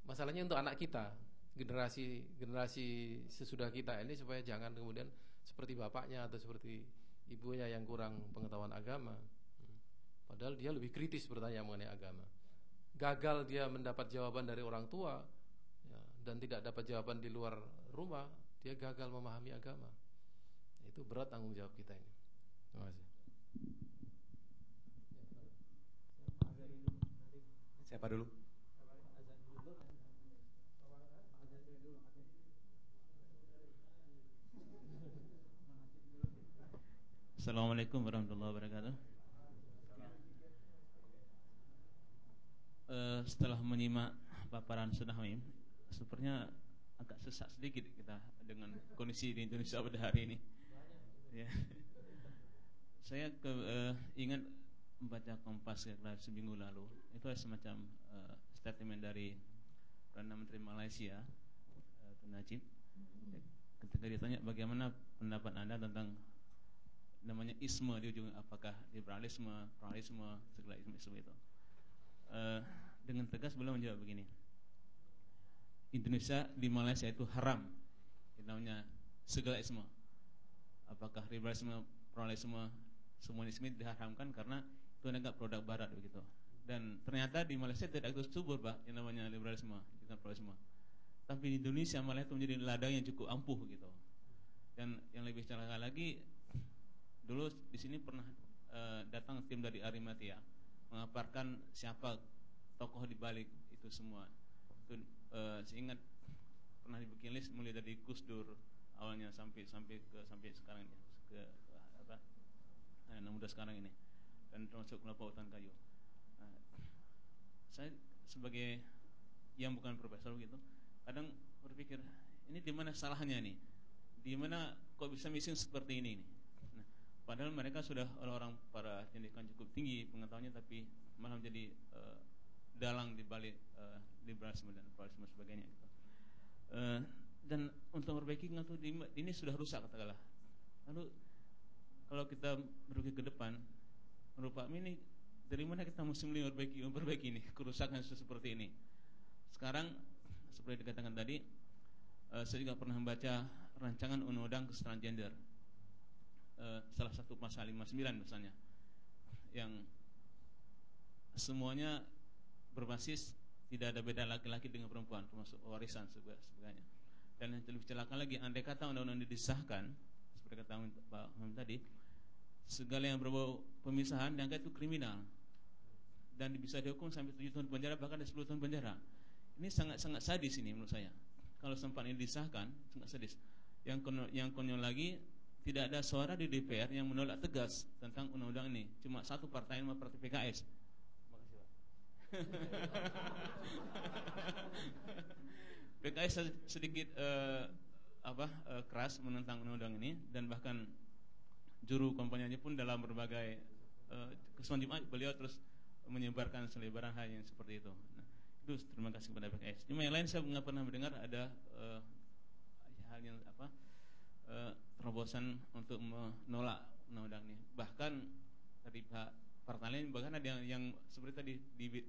masalahnya untuk anak kita, generasi sesudah kita ini, supaya jangan kemudian seperti bapaknya atau seperti ibunya yang kurang pengetahuan agama. Padahal dia lebih kritis bertanya mengenai agama. Gagal dia mendapat jawaban dari orang tua, ya, dan tidak dapat jawaban di luar rumah, dia gagal memahami agama. Itu berat tanggung jawab kita ini. Terima kasih. Siapa dulu? Assalamualaikum warahmatullahi wabarakatuh. Setelah menyimak paparan Ustaz Hamim, sepertinya agak sesak sedikit kita dengan kondisi di Indonesia pada hari ini. Ya. Saya ingat membaca Kompas seminggu lalu. Itu ada semacam statement dari Perdana Menteri Malaysia, Tun Najib. Ketika ditanya bagaimana pendapat Anda tentang namanya isme di ujung, apakah liberalisme, pluralisme, segala isme itu. Dengan tegas beliau menjawab begini: Indonesia di Malaysia itu haram namanya segala isme. Apakah liberalisme, pluralisme, semua isme diharamkan karena itu agak produk barat begitu. Dan ternyata di Malaysia tidak itu subur Pak yang namanya liberalisme dan pluralisme. Tapi di Indonesia malah itu menjadi ladang yang cukup ampuh gitu. Dan yang lebih celaka lagi, dulu di sini pernah datang tim dari Arimatea mengaparkan siapa tokoh di balik itu semua. Itu seingat pernah dibikin list mulai dari Gus Dur awalnya sampai sekarang ini, ke anak muda sekarang ini, dan termasuk Kelapa Hutan Kayu. Nah, saya sebagai yang bukan profesor gitu, kadang berpikir ini di mana salahnya nih, di mana kok bisa missing seperti ini nih. Nah, padahal mereka sudah orang-orang para pendidikan cukup tinggi pengetahuannya, tapi malah menjadi dalang di balik liberalisme dan pluralisme sebagainya gitu. Dan untuk memperbaiki ini sudah rusak katakanlah. Lalu kalau kita berpikir ke depan, menurut Pak ini dari mana kita mesti mulai memperbaiki ini kerusakan seperti ini? Sekarang seperti dikatakan tadi, saya juga pernah membaca rancangan undang-undang kesetaraan gender, salah satu pasal 59 misalnya, yang semuanya berbasis tidak ada beda laki-laki dengan perempuan, termasuk warisan sebagainya. Dan yang lebih celaka lagi, andai kata undang-undang disahkan seperti kata Pak Hamid tadi, segala yang berbau pemisahan dianggap itu kriminal dan bisa dihukum sampai 7 tahun penjara, bahkan 10 tahun penjara. Ini sangat-sangat sadis ini menurut saya. Kalau sempat ini disahkan, sangat sadis. Yang konyol lagi, tidak ada suara di DPR yang menolak tegas tentang undang-undang ini. Cuma satu partai, nama partai PKS. Terima kasih, Pak. PKS sedikit keras menentang undang-undang ini, dan bahkan juru kampanyenya pun dalam berbagai kesemuan Jumat beliau terus menyebarkan selebaran hal yang seperti itu. Nah, itu terima kasih kepada PKS. Cuma yang lain saya nggak pernah mendengar ada hal yang terobosan untuk menolak undang-undang ini. Bahkan dari partai lain bahkan ada yang seperti tadi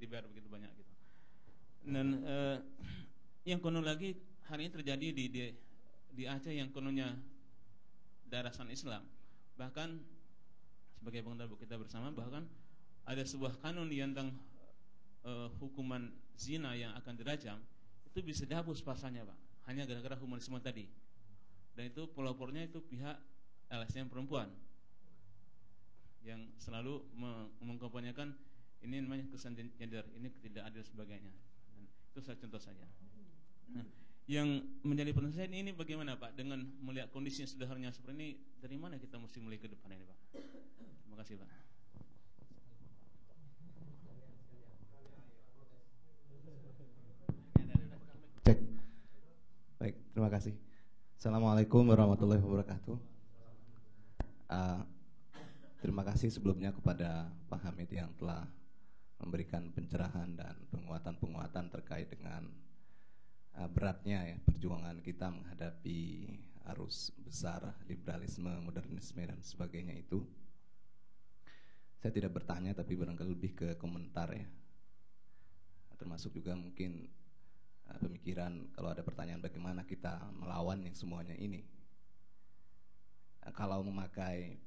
dibayar begitu banyak gitu. Dan yang konon lagi hari ini terjadi di Aceh, yang kononnya darasan Islam. Bahkan sebagai pengantar kita bersama, bahkan ada sebuah kanun yang tentang hukuman zina yang akan dirajam, itu bisa dihapus pasalnya, Pak, hanya gara-gara humanisme tadi. Dan itu pelopornya itu pihak LSM perempuan yang selalu mengkampanyekan ini namanya kesan gender, ini ketidakadilan sebagainya. Dan itu saya contoh saja. Nah, yang menjadi pertanyaan ini bagaimana, Pak, dengan melihat kondisi yang sederhana seperti ini, dari mana kita mesti mulai ke depan ini, Pak? Terima kasih, Pak. Cek. Baik, terima kasih. Assalamualaikum warahmatullahi wabarakatuh. Terima kasih sebelumnya kepada Pak Hamid yang telah memberikan pencerahan dan penguatan-penguatan terkait dengan beratnya ya perjuangan kita menghadapi arus besar liberalisme, modernisme dan sebagainya itu. Saya tidak bertanya, tapi barangkali lebih ke komentar ya. Termasuk juga mungkin pemikiran kalau ada pertanyaan bagaimana kita melawan yang semuanya ini. Kalau memakai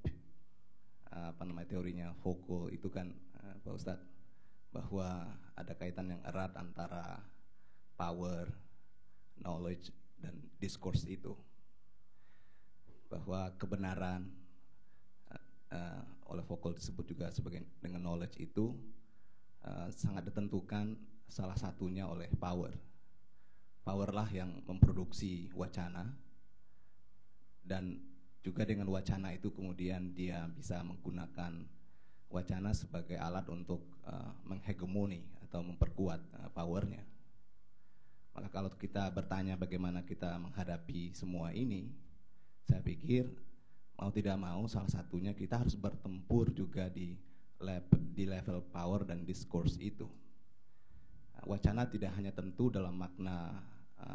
teorinya Foucault itu kan Pak Ustadz, bahwa ada kaitan yang erat antara power, knowledge dan discourse itu, bahwa kebenaran oleh Foucault disebut juga sebagai dengan knowledge itu sangat ditentukan salah satunya oleh power. Power lah yang memproduksi wacana, dan juga dengan wacana itu kemudian dia bisa menggunakan wacana sebagai alat untuk menghegemoni atau memperkuat powernya. Maka kalau kita bertanya bagaimana kita menghadapi semua ini, saya pikir mau tidak mau salah satunya kita harus bertempur juga di level power dan discourse itu. Wacana tidak hanya tentu dalam makna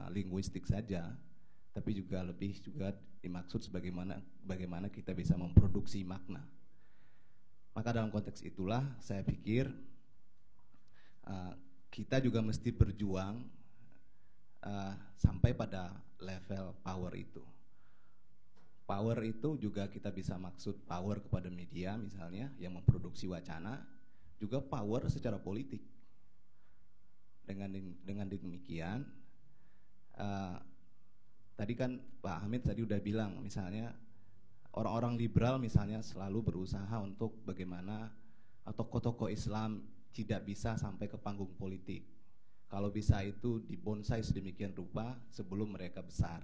linguistik saja, tapi juga lebih juga dimaksud bagaimana kita bisa memproduksi makna. Maka dalam konteks itulah saya pikir kita juga mesti berjuang sampai pada level power itu. Power itu juga kita bisa maksud power kepada media misalnya yang memproduksi wacana, juga power secara politik. Dengan demikian, tadi kan Pak Hamid tadi udah bilang misalnya orang-orang liberal misalnya selalu berusaha untuk bagaimana tokoh-tokoh Islam tidak bisa sampai ke panggung politik. Kalau bisa itu dibonsai sedemikian rupa sebelum mereka besar.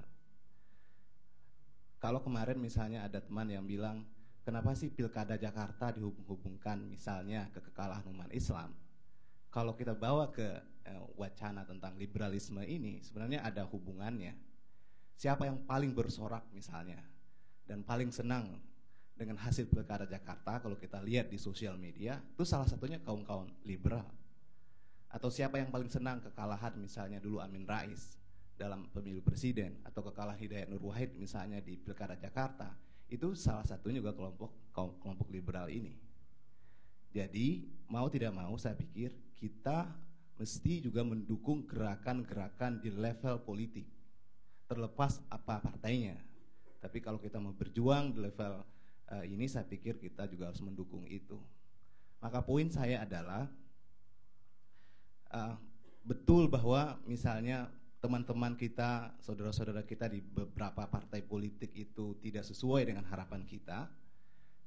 Kalau kemarin misalnya ada teman yang bilang, kenapa sih pilkada Jakarta dihubung-hubungkan misalnya ke kekalahan umat Islam? Kalau kita bawa ke wacana tentang liberalisme ini, sebenarnya ada hubungannya. Siapa yang paling bersorak misalnya dan paling senang dengan hasil pilkada Jakarta, kalau kita lihat di sosial media, itu salah satunya kaum-kaum liberal. Atau siapa yang paling senang kekalahan misalnya dulu Amin Rais dalam pemilu presiden, atau kekalahan Hidayat Nur Wahid misalnya di pilkada Jakarta, itu salah satunya juga kelompok liberal ini. Jadi mau tidak mau saya pikir kita mesti juga mendukung gerakan-gerakan di level politik, terlepas apa partainya. Tapi kalau kita mau berjuang di level ini, saya pikir kita juga harus mendukung itu. Maka poin saya adalah betul bahwa misalnya teman-teman kita, saudara-saudara kita di beberapa partai politik itu tidak sesuai dengan harapan kita.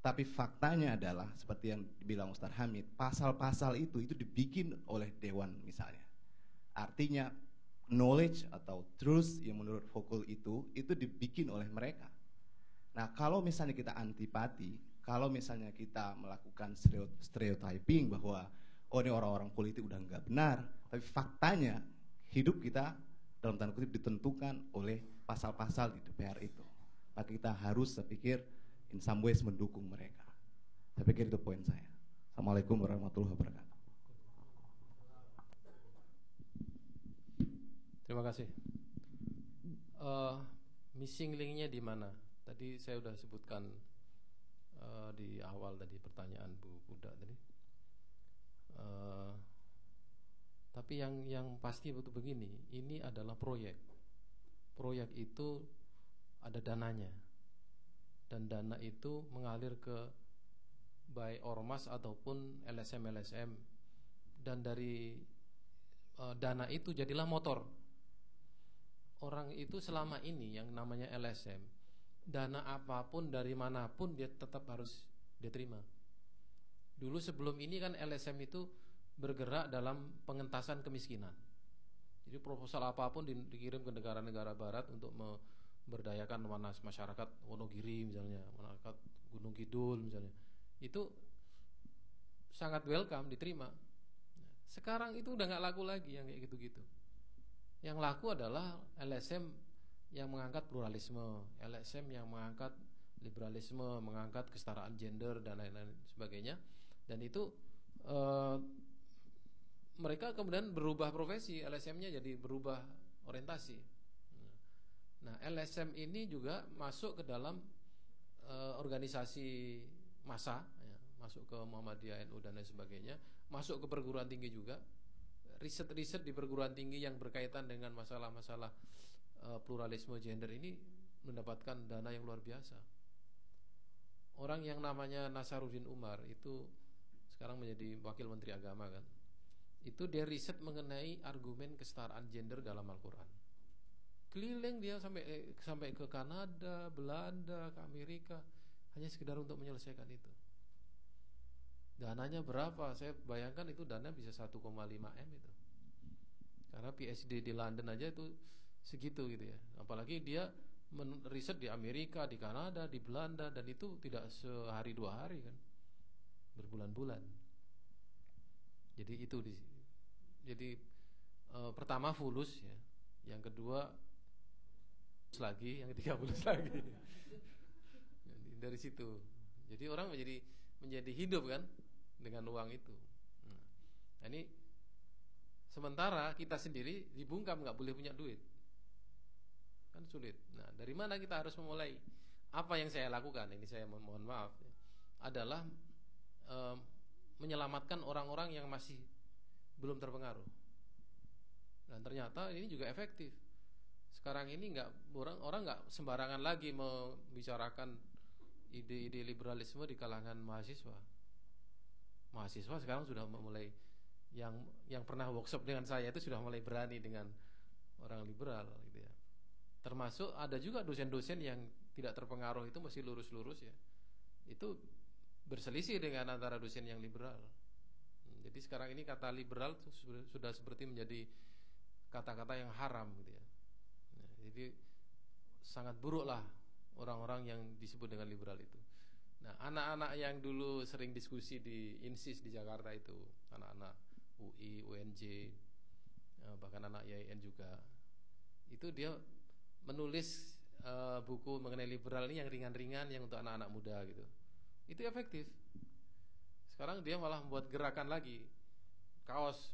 Tapi faktanya adalah seperti yang dibilang Ustaz Hamid, pasal-pasal itu dibikin oleh dewan misalnya. Artinya knowledge atau truth yang menurut Foucault itu dibikin oleh mereka. Nah, kalau misalnya kita antipati, kalau misalnya kita melakukan stereotyping bahwa ini orang-orang politik udah nggak benar, tapi faktanya hidup kita dalam tanda kutip ditentukan oleh pasal-pasal di DPR itu. Maka kita harus, saya pikir, in some ways mendukung mereka. Saya pikir itu poin saya. Assalamualaikum warahmatullahi wabarakatuh. Terima kasih. Missing linknya di mana? Tadi saya sudah sebutkan di awal tadi pertanyaan Bu Buda tadi. Tapi yang pasti betul begini, ini adalah proyek. Proyek itu ada dananya. Dan dana itu mengalir ke baik ormas ataupun LSM. Dan dari dana itu jadilah motor. Orang itu selama ini yang namanya LSM, dana apapun dari manapun dia tetap harus diterima. Dulu sebelum ini kan LSM itu bergerak dalam pengentasan kemiskinan. Jadi proposal apapun dikirim ke negara-negara barat untuk memberdayakan masyarakat Wonogiri misalnya, masyarakat Gunung Kidul misalnya. Itu sangat welcome, diterima. Sekarang itu udah gak laku lagi yang kayak gitu-gitu. Yang laku adalah LSM yang mengangkat pluralisme, LSM yang mengangkat liberalisme, mengangkat kesetaraan gender dan lain-lain sebagainya. Dan itu mereka kemudian berubah profesi, LSM-nya jadi berubah orientasi. Nah, LSM ini juga masuk ke dalam organisasi massa, ya, masuk ke Muhammadiyah, NU dan lain sebagainya, masuk ke perguruan tinggi juga. Riset-riset di perguruan tinggi yang berkaitan dengan masalah-masalah pluralisme gender ini mendapatkan dana yang luar biasa. Orang yang namanya Nasaruddin Umar itu sekarang menjadi wakil menteri agama kan. Itu dia riset mengenai argumen kesetaraan gender dalam Al-Quran. Keliling dia sampai ke Kanada, Belanda, ke Amerika, hanya sekedar untuk menyelesaikan itu. Dananya berapa? Saya bayangkan itu dana bisa 1,5 M itu. Karena PhD di London aja itu segitu gitu ya. Apalagi dia riset di Amerika, di Kanada, di Belanda, dan itu tidak sehari dua hari kan, berbulan-bulan. Jadi itu pertama fulus ya, yang kedua lagi, yang ketiga fulus lagi. Dari situ, jadi orang menjadi hidup kan dengan uang itu. Nah, ini sementara kita sendiri dibungkam nggak boleh punya duit, kan sulit. Nah, dari mana kita harus memulai? Apa yang saya lakukan? Ini saya mohon maaf ya, adalah menyelamatkan orang-orang yang masih belum terpengaruh. Dan ternyata ini juga efektif. Sekarang ini orang nggak sembarangan lagi membicarakan ide-ide liberalisme di kalangan mahasiswa. Mahasiswa sekarang sudah mulai, yang pernah workshop dengan saya itu sudah mulai berani dengan orang liberal gitu ya. Termasuk ada juga dosen-dosen yang tidak terpengaruh, itu masih lurus-lurus ya. Itu berselisih dengan antara dosen yang liberal. Jadi sekarang ini kata liberal sudah seperti menjadi kata-kata yang haram gitu ya. Nah, jadi sangat buruk lah orang-orang yang disebut dengan liberal itu. Nah, anak-anak yang dulu sering diskusi di INSIS di Jakarta itu, anak-anak UI, UNJ, bahkan anak IAIN juga, itu dia menulis buku mengenai liberal ini yang ringan-ringan, yang untuk anak-anak muda gitu. Itu efektif. Sekarang dia malah membuat gerakan lagi,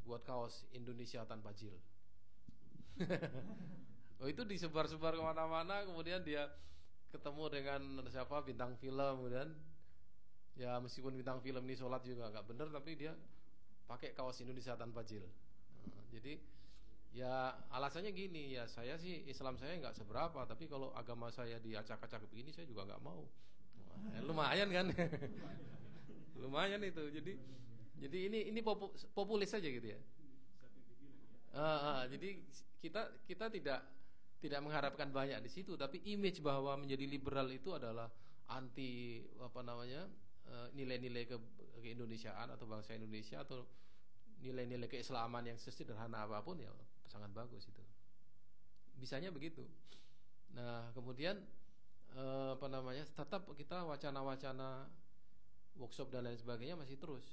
buat kaos Indonesia tanpa jil. Oh, itu disebar-sebar kemana-mana. Kemudian dia ketemu dengan siapa, bintang film, kemudian ya meskipun bintang film ini sholat juga nggak bener, tapi dia pakai kaos Indonesia tanpa jil. Jadi ya alasannya gini, ya saya sih Islam saya nggak seberapa, tapi kalau agama saya diacak-acak begini saya juga nggak mau. Lumayan kan. Lumayan itu. Jadi ini populis saja gitu ya. Jadi kita tidak mengharapkan banyak di situ, tapi image bahwa menjadi liberal itu adalah anti nilai-nilai keindonesiaan atau bangsa Indonesia atau nilai-nilai keislaman yang sesederhana apapun, ya sangat bagus itu. Bisanya begitu. Nah, kemudian tetap kita wacana-wacana workshop dan lain sebagainya masih terus.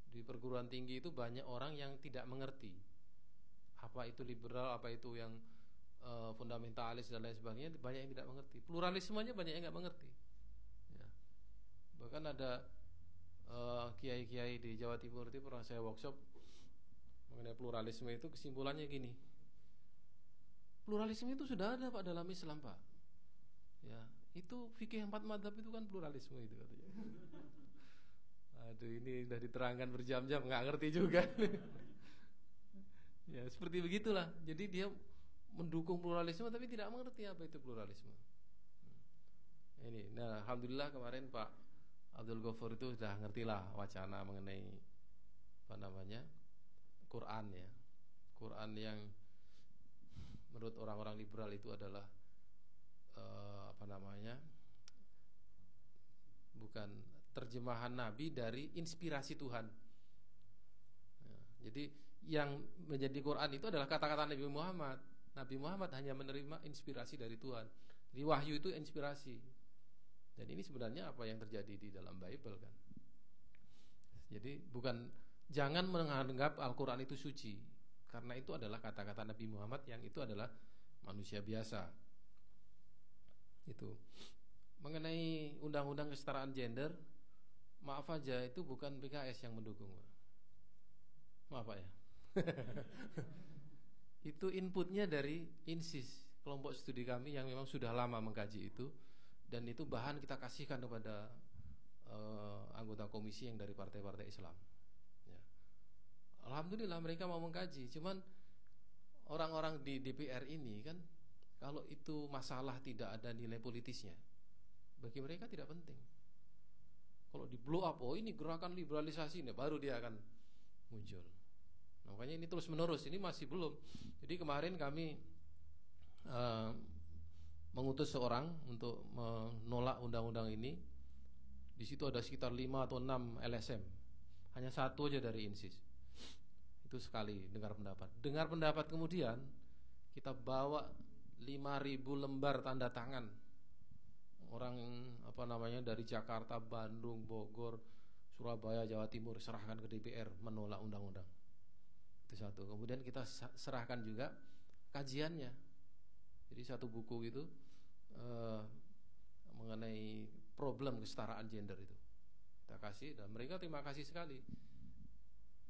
Di perguruan tinggi itu banyak orang yang tidak mengerti apa itu liberal, apa itu yang fundamentalis dan lain sebagainya, banyak yang tidak mengerti. Pluralismenya banyak yang nggak mengerti. Ya. Bahkan ada kiai-kiai di Jawa Timur itu pernah saya workshop mengenai pluralisme, itu kesimpulannya gini: pluralisme itu sudah ada Pak dalam Islam Pak. Ya, itu fikih 4 mazhab itu kan pluralisme itu katanya. Aduh, ini sudah diterangkan berjam-jam nggak ngerti juga. Ya seperti begitulah. Jadi dia mendukung pluralisme tapi tidak mengerti apa itu pluralisme. Ini, nah alhamdulillah kemarin Pak Abdul Ghafur itu sudah ngertilah wacana mengenai Quran ya. Quran yang menurut orang-orang liberal itu adalah bukan terjemahan Nabi dari inspirasi Tuhan. Ya, jadi yang menjadi Quran itu adalah kata-kata Nabi Muhammad. Nabi Muhammad hanya menerima inspirasi dari Tuhan. Jadi wahyu itu inspirasi. Dan ini sebenarnya apa yang terjadi di dalam Bible kan. Jadi jangan menganggap Al-Quran itu suci, karena itu adalah kata-kata Nabi Muhammad yang itu adalah manusia biasa. Itu. Mengenai undang-undang kesetaraan gender, maaf aja itu bukan PKS yang mendukung. Maaf Pak ya. Itu inputnya dari INSIS, kelompok studi kami yang memang sudah lama mengkaji itu, dan itu bahan kita kasihkan kepada anggota komisi yang dari partai-partai Islam. Ya. Alhamdulillah mereka mau mengkaji. Cuman orang-orang di DPR ini kan, kalau itu masalah tidak ada nilai politisnya, bagi mereka tidak penting. Kalau di blow up, oh ini gerakan liberalisasi, ini baru dia akan muncul. Nah, makanya ini terus menerus, ini masih belum. Jadi kemarin kami mengutus seorang untuk menolak undang-undang ini. Di situ ada sekitar 5 atau 6 LSM. Hanya satu aja dari INSIS. Itu sekali dengar pendapat. Dengar pendapat kemudian kita bawa 5.000 lembar tanda tangan. Orang dari Jakarta, Bandung, Bogor, Surabaya, Jawa Timur serahkan ke DPR menolak undang-undang. Itu satu. Kemudian kita serahkan juga kajiannya. Jadi satu buku itu mengenai problem kesetaraan gender itu kita kasih, dan mereka terima kasih sekali.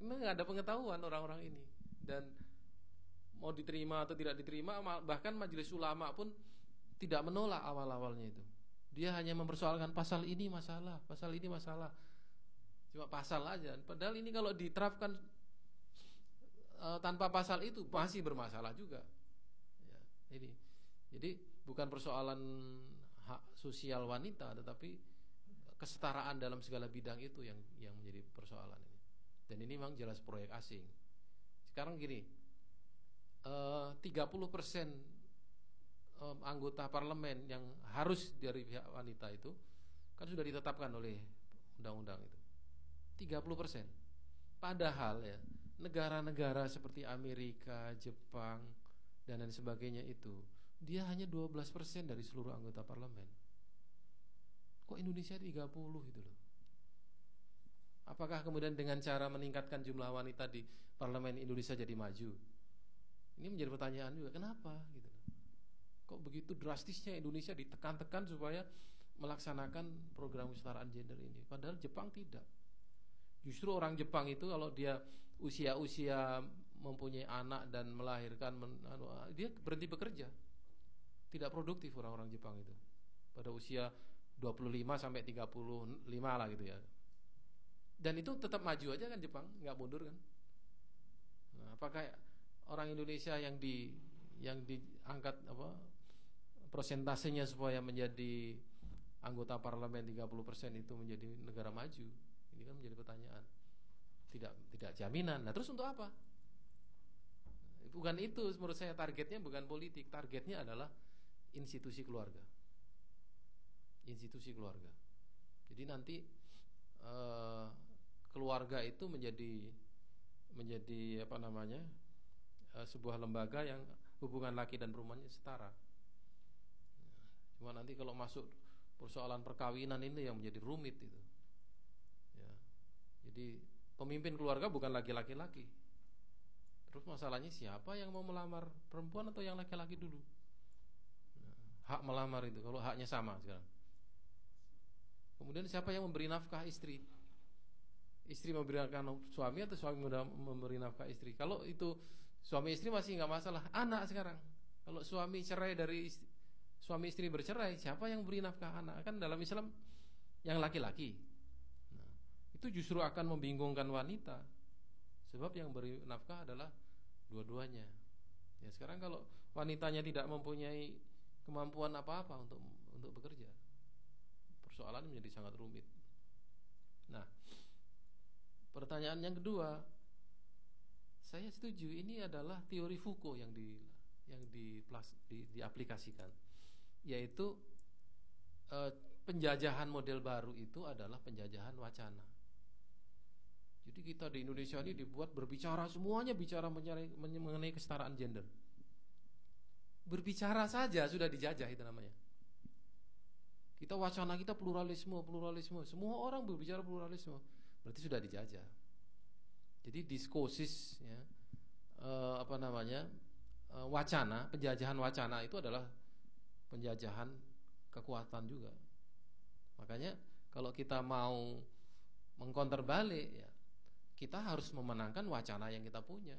Memang nggak ada pengetahuan orang-orang ini, dan mau diterima atau tidak diterima, bahkan majelis ulama pun tidak menolak awal-awalnya itu. Dia hanya mempersoalkan pasal ini masalah, pasal ini masalah, cuma pasal aja. Padahal ini kalau diterapkan tanpa pasal itu masih bermasalah juga. Ya, ini. Jadi bukan persoalan hak sosial wanita, tetapi kesetaraan dalam segala bidang itu yang menjadi persoalan ini. Dan ini memang jelas proyek asing. Sekarang gini, 30% anggota parlemen yang harus dari pihak wanita itu kan sudah ditetapkan oleh undang-undang itu. 30%. Padahal ya, negara-negara seperti Amerika, Jepang dan lain sebagainya itu, dia hanya 12% dari seluruh anggota parlemen. Kok Indonesia 30 gitu loh. Apakah kemudian dengan cara meningkatkan jumlah wanita di parlemen Indonesia jadi maju? Ini menjadi pertanyaan juga, kenapa gitu. Kok begitu drastisnya Indonesia ditekan-tekan supaya melaksanakan program kesetaraan gender ini, padahal Jepang tidak. Justru orang Jepang itu kalau dia usia-usia mempunyai anak dan melahirkan, dia berhenti bekerja. Tidak produktif orang-orang Jepang itu pada usia 25 sampai 35 lah gitu ya. Dan itu tetap maju aja kan Jepang, nggak mundur kan. Nah, apakah orang Indonesia yang diangkat prosentasenya supaya menjadi anggota parlemen 30% itu menjadi negara maju? Ini kan menjadi pertanyaan. Tidak jaminan. Nah, terus untuk apa? Bukan itu menurut saya, targetnya bukan politik, targetnya adalah institusi keluarga. Institusi keluarga. Jadi nanti keluarga itu menjadi apa namanya, sebuah lembaga yang hubungan laki dan perempuannya setara. Cuma nanti kalau masuk persoalan perkawinan ini yang menjadi rumit itu. Ya. Jadi pemimpin keluarga bukan lagi laki-laki. Terus masalahnya siapa yang mau melamar, perempuan atau yang laki-laki dulu? Hak melamar itu, kalau haknya sama sekarang. Kemudian siapa yang memberi nafkah istri? Istri memberi nafkah suami atau suami memberi nafkah istri? Kalau itu suami istri masih nggak masalah. Anak sekarang, kalau suami cerai dari suami istri bercerai, siapa yang beri nafkah anak? Kan dalam Islam yang laki-laki. Nah, itu justru akan membingungkan wanita. Sebab yang beri nafkah adalah dua-duanya. Ya sekarang kalau wanitanya tidak mempunyai kemampuan apa-apa untuk bekerja, persoalan menjadi sangat rumit. Nah, pertanyaan yang kedua, saya setuju ini adalah teori Foucault yang diaplikasikan, yaitu penjajahan model baru itu adalah penjajahan wacana. Jadi kita di Indonesia ini dibuat berbicara, semuanya bicara mengenai kesetaraan gender. Berbicara saja sudah dijajah, itu namanya. Kita wacana kita pluralisme, semua orang berbicara pluralisme, berarti sudah dijajah. Jadi diskursus ya, wacana, penjajahan wacana itu adalah penjajahan kekuatan juga. Makanya kalau kita mau mengkonter balik ya, kita harus memenangkan wacana yang kita punya.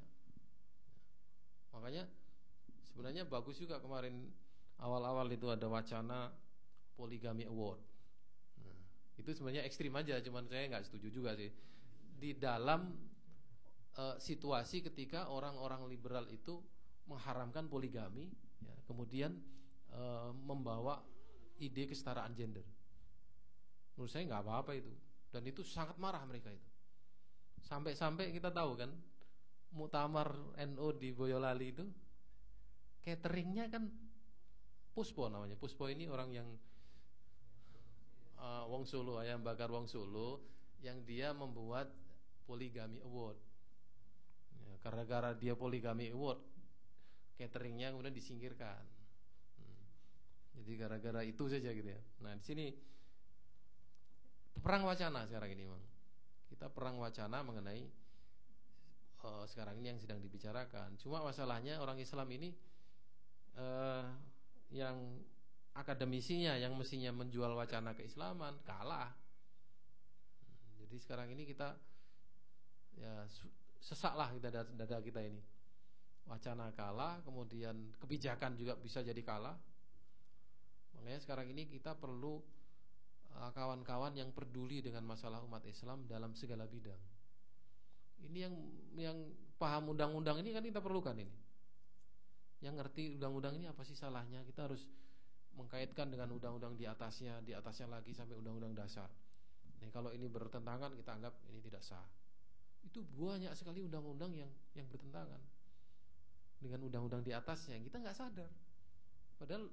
Makanya sebenarnya bagus juga kemarin awal-awal itu ada wacana Poligami Award. Nah, itu sebenarnya ekstrim aja, cuman saya nggak setuju juga sih. Di dalam situasi ketika orang-orang liberal itu mengharamkan poligami, ya, kemudian membawa ide kesetaraan gender. Menurut saya nggak apa-apa itu, dan itu sangat marah mereka itu. Sampai-sampai kita tahu kan, muktamar NU di Boyolali itu cateringnya kan Puspo namanya. Puspo ini orang yang Wong Solo, ayam bakar Wong Solo, yang dia membuat Poligami Award. Ya, gara-gara dia Poligami Award, cateringnya kemudian disingkirkan. Jadi gara-gara itu saja gitu ya. Nah di sini perang wacana sekarang ini, Bang. Kita perang wacana mengenai sekarang ini yang sedang dibicarakan. Cuma masalahnya orang Islam ini yang akademisinya yang mestinya menjual wacana keislaman kalah. Jadi sekarang ini kita ya sesaklah dada kita ini. Wacana kalah, kemudian kebijakan juga bisa jadi kalah. Makanya sekarang ini kita perlu kawan-kawan yang peduli dengan masalah umat Islam dalam segala bidang. Ini yang paham undang-undang ini kan kita perlukan ini. Yang ngerti undang-undang ini apa sih salahnya? Kita harus mengkaitkan dengan undang-undang di atasnya lagi sampai undang-undang dasar. Nah, kalau ini bertentangan kita anggap ini tidak sah. Itu banyak sekali undang-undang yang bertentangan dengan undang-undang di atasnya. Kita nggak sadar. Padahal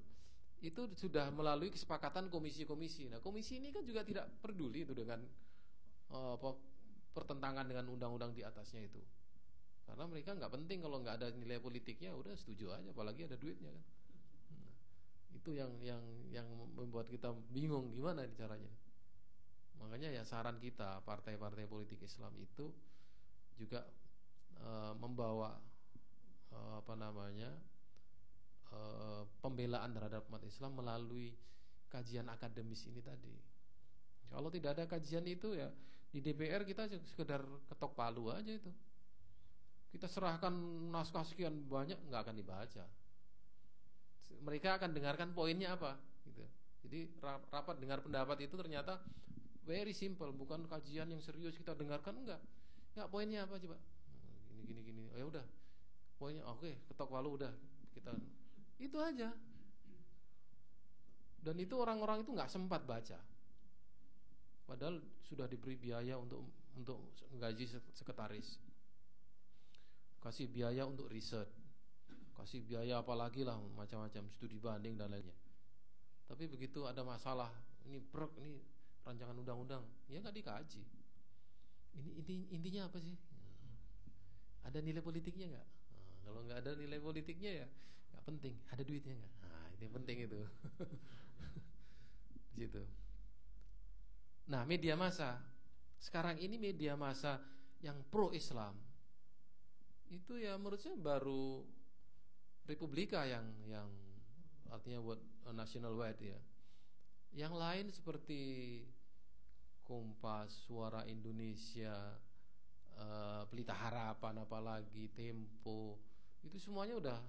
itu sudah melalui kesepakatan komisi-komisi. Nah, komisi ini kan juga tidak peduli itu dengan pertentangan dengan undang-undang di atasnya itu. Karena mereka nggak penting, kalau nggak ada nilai politiknya udah setuju aja, apalagi ada duitnya kan. Nah, itu yang membuat kita bingung gimana caranya. Makanya ya saran kita, partai-partai politik Islam itu juga membawa pembelaan terhadap umat Islam melalui kajian akademis ini tadi. Kalau tidak ada kajian itu ya di DPR kita sekedar ketok palu aja itu. Kita serahkan naskah sekian banyak, nggak akan dibaca. Mereka akan dengarkan poinnya apa, gitu. Jadi rapat dengar pendapat itu ternyata very simple, bukan kajian yang serius kita dengarkan, enggak. Enggak, poinnya apa coba? Gini. Oh ya udah, poinnya oke, ketok palu udah kita. Itu aja. Dan itu orang-orang itu nggak sempat baca. Padahal sudah diberi biaya untuk gaji sekretaris, kasih biaya untuk riset, kasih biaya apalagi lah macam-macam studi banding dan lainnya. Tapi begitu ada masalah, ini rancangan undang-undang, ya nggak dikaji. Ini intinya apa sih? Ada nilai politiknya nggak? Nah, kalau nggak ada nilai politiknya ya nggak penting. Ada duitnya nggak? Nah, itu yang penting itu. Di situ. Nah, media massa sekarang ini, media massa yang pro Islam itu ya menurut saya baru Republika yang artinya buat national wide ya. Yang lain seperti Kompas, Suara Indonesia, Pelita Harapan, apalagi Tempo, itu semuanya udah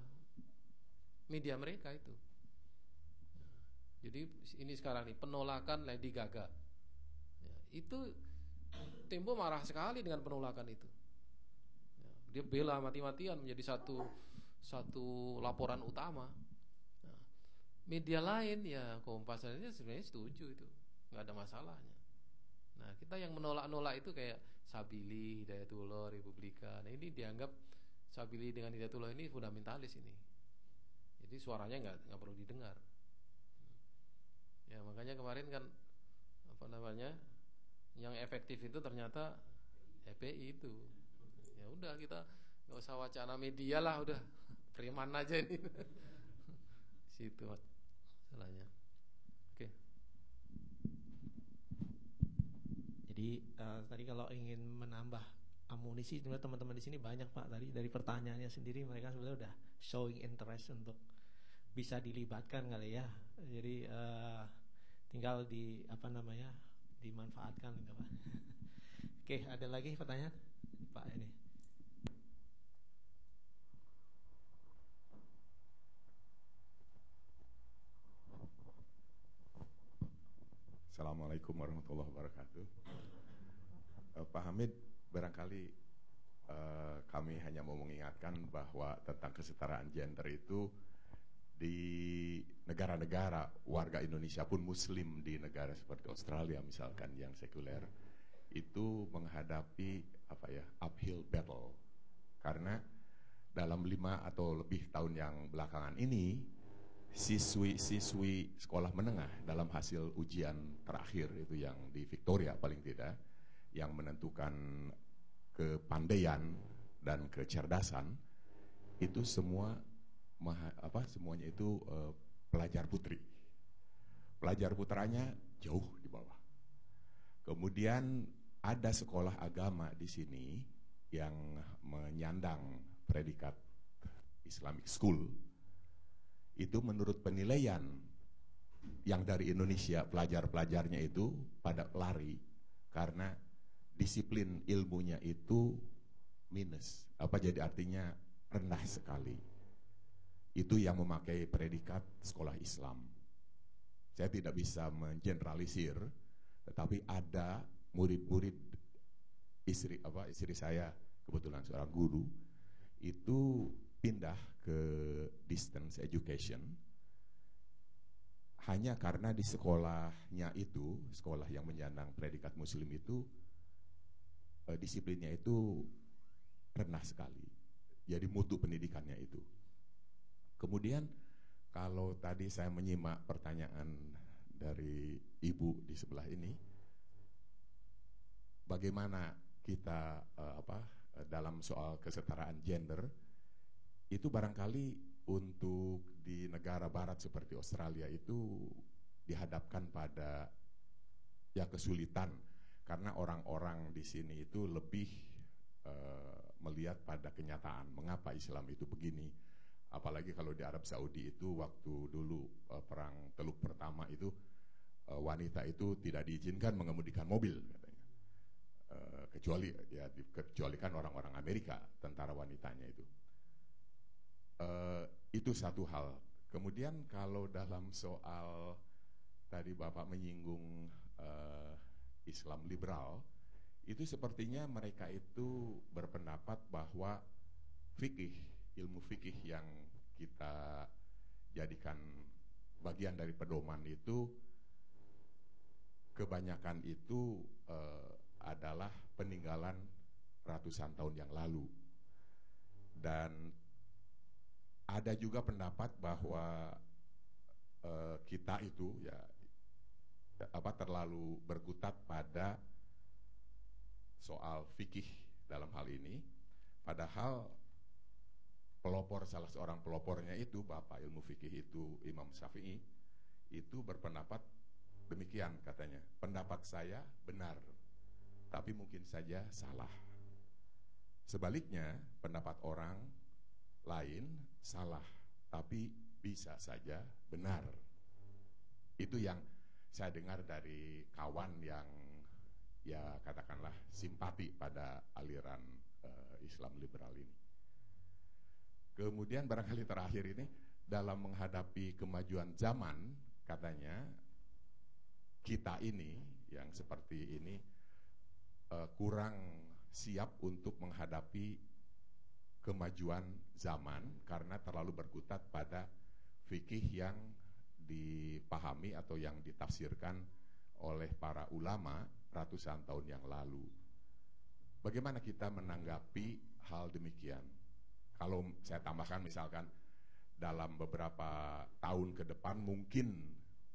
media mereka itu. Jadi ini sekarang nih penolakan Lady Gaga, ya, itu Tempo marah sekali dengan penolakan itu. Ya, dia bela mati-matian menjadi satu laporan utama. Nah, media lain ya Kompas aja sebenarnya setuju itu, nggak ada masalahnya. Nah, kita yang menolak-nolak itu kayak Sabili, Hidayatullah, Republika. Nah, ini dianggap Sabili dengan Hidayatullah ini fundamentalis ini. Jadi suaranya nggak perlu didengar. Ya, makanya kemarin kan apa namanya? Yang efektif itu ternyata FPI itu. Ya udah, kita nggak usah wacana media lah, udah preman aja ini. Situ salahnya. Oke. Jadi tadi kalau ingin menambah amunisi, sebenarnya teman-teman di sini banyak Pak. Tadi dari pertanyaannya sendiri mereka sebenarnya udah showing interest untuk bisa dilibatkan kali ya. Jadi tinggal dimanfaatkan gitu Pak. Oke, ada lagi pertanyaan Pak ini. Assalamualaikum warahmatullahi wabarakatuh. Pak Hamid, barangkali kami hanya mau mengingatkan bahwa tentang kesetaraan gender itu di negara-negara warga Indonesia pun Muslim, di negara seperti Australia misalkan yang sekuler itu menghadapi uphill battle, karena dalam 5 atau lebih tahun yang belakangan ini siswi sekolah menengah dalam hasil ujian terakhir itu yang di Victoria paling tidak, yang menentukan kepandaian dan kecerdasan, itu semuanya itu pelajar putri. Pelajar putranya jauh di bawah. Kemudian ada sekolah agama di sini yang menyandang predikat Islamic School. Itu menurut penilaian yang dari Indonesia, pelajar-pelajarnya itu pada lari karena disiplin ilmunya itu minus. Jadi artinya rendah sekali. Itu yang memakai predikat sekolah Islam. Saya tidak bisa mengeneralisir, tetapi ada murid-murid istri saya kebetulan seorang guru itu pindah ke distance education hanya karena di sekolahnya itu, sekolah yang menyandang predikat Muslim itu disiplinnya itu rendah sekali. Jadi mutu pendidikannya itu. Kemudian kalau tadi saya menyimak pertanyaan dari Ibu di sebelah ini, bagaimana kita dalam soal kesetaraan gender, itu barangkali untuk di negara barat seperti Australia itu dihadapkan pada kesulitan, karena orang-orang di sini itu lebih melihat pada kenyataan mengapa Islam itu begini. Apalagi kalau di Arab Saudi itu waktu dulu perang Teluk pertama itu wanita itu tidak diizinkan mengemudikan mobil katanya. Kecualikan orang-orang Amerika, tentara wanitanya itu. Itu satu hal. Kemudian kalau dalam soal tadi Bapak menyinggung Islam liberal, itu sepertinya mereka itu berpendapat bahwa ilmu fikih yang kita jadikan bagian dari pedoman itu kebanyakan itu adalah peninggalan ratusan tahun yang lalu, dan ada juga pendapat bahwa kita itu ya terlalu berkutat pada soal fikih dalam hal ini, padahal salah seorang pelopornya itu bapak ilmu fikih itu Imam Syafi'i itu berpendapat demikian, katanya, pendapat saya benar tapi mungkin saja salah, sebaliknya pendapat orang lain salah tapi bisa saja benar. Itu yang saya dengar dari kawan yang ya katakanlah simpati pada aliran Islam liberal ini. Kemudian barangkali terakhir ini, dalam menghadapi kemajuan zaman, katanya kita ini yang seperti ini kurang siap untuk menghadapi kemajuan zaman karena terlalu berkutat pada fikih yang dipahami atau yang ditafsirkan oleh para ulama ratusan tahun yang lalu. Bagaimana kita menanggapi hal demikian? Kalau saya tambahkan misalkan dalam beberapa tahun ke depan mungkin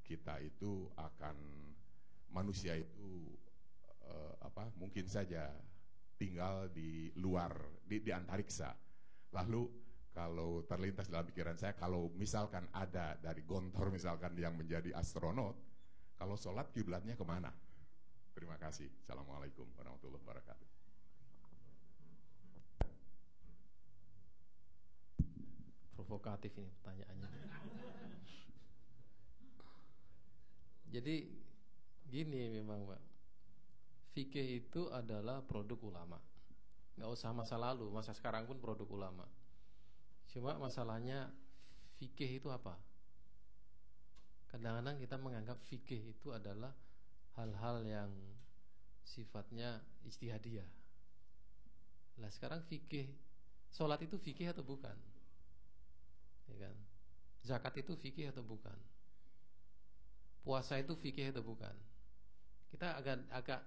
kita itu akan, manusia itu mungkin saja tinggal di luar, di antariksa. Lalu kalau terlintas dalam pikiran saya, kalau misalkan ada dari Gontor misalkan yang menjadi astronot, kalau sholat kiblatnya kemana? Terima kasih. Assalamualaikum warahmatullahi wabarakatuh. Provokatif ini pertanyaannya. Jadi gini memang Pak, fikih itu adalah produk ulama. Nggak usah masa lalu, masa sekarang pun produk ulama. Cuma masalahnya fikih itu apa? Kadang-kadang kita menganggap fikih itu adalah hal-hal yang sifatnya ijtihadiyah. Lah sekarang fikih, sholat itu fikih atau bukan? Ya kan? Zakat itu fikih atau bukan? Puasa itu fikih atau bukan? Kita agak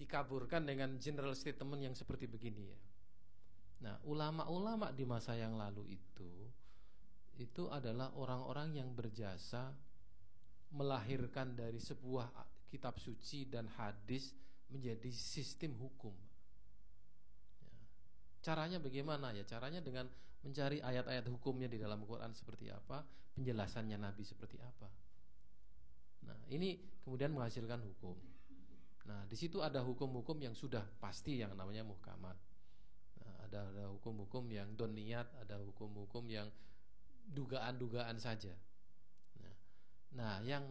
dikaburkan dengan general statement yang seperti begini ya. Nah, ulama-ulama di masa yang lalu itu adalah orang-orang yang berjasa melahirkan dari sebuah kitab suci dan hadis menjadi sistem hukum. Ya. Caranya bagaimana ya? Caranya dengan mencari ayat-ayat hukumnya di dalam Quran seperti apa, penjelasannya Nabi seperti apa. Nah, ini kemudian menghasilkan hukum. Nah, di situ ada hukum-hukum yang sudah pasti yang namanya muhkamat. Nah, ada hukum-hukum yang doniyat, ada hukum-hukum yang dugaan-dugaan saja. Nah, yang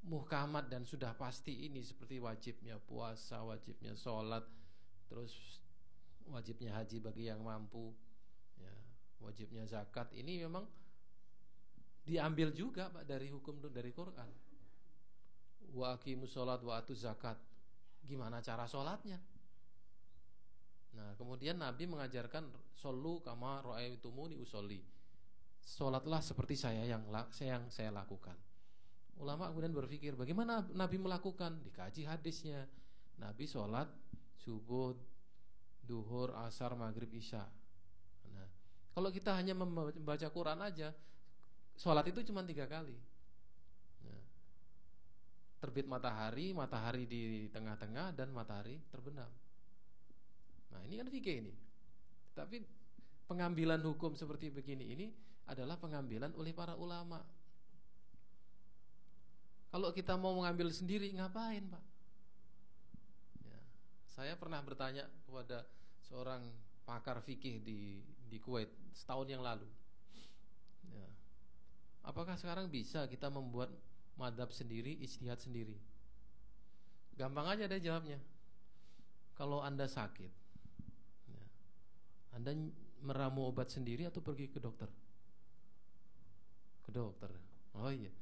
muhkamat dan sudah pasti ini seperti wajibnya puasa, wajibnya sholat, terus wajibnya haji bagi yang mampu, ya, wajibnya zakat, ini memang diambil juga Pak dari hukum dari Quran. Wa aqimus sholat wa atuz zakat. Gimana cara sholatnya? Nah, kemudian Nabi mengajarkan shollu kama ra'aitumuni usolli. Sholatlah seperti yang saya lakukan. Ulama kemudian berpikir, bagaimana Nabi melakukan? Dikaji hadisnya. Nabi sholat subuh, duhur, asar, maghrib, isya. Nah, kalau kita hanya membaca Quran aja, sholat itu cuma 3 kali. Nah, terbit matahari, matahari di tengah-tengah, dan matahari terbenam. Nah, ini kan fikih ini. Tapi pengambilan hukum seperti begini ini adalah pengambilan oleh para ulama. Kalau kita mau mengambil sendiri, ngapain Pak? Ya, saya pernah bertanya kepada seorang pakar fikih di Kuwait setahun yang lalu. Ya, apakah sekarang bisa kita membuat madhab sendiri, ijtihad sendiri? Gampang aja deh jawabnya. Kalau Anda sakit, ya, Anda meramu obat sendiri atau pergi ke dokter? Ke dokter. Oh iya.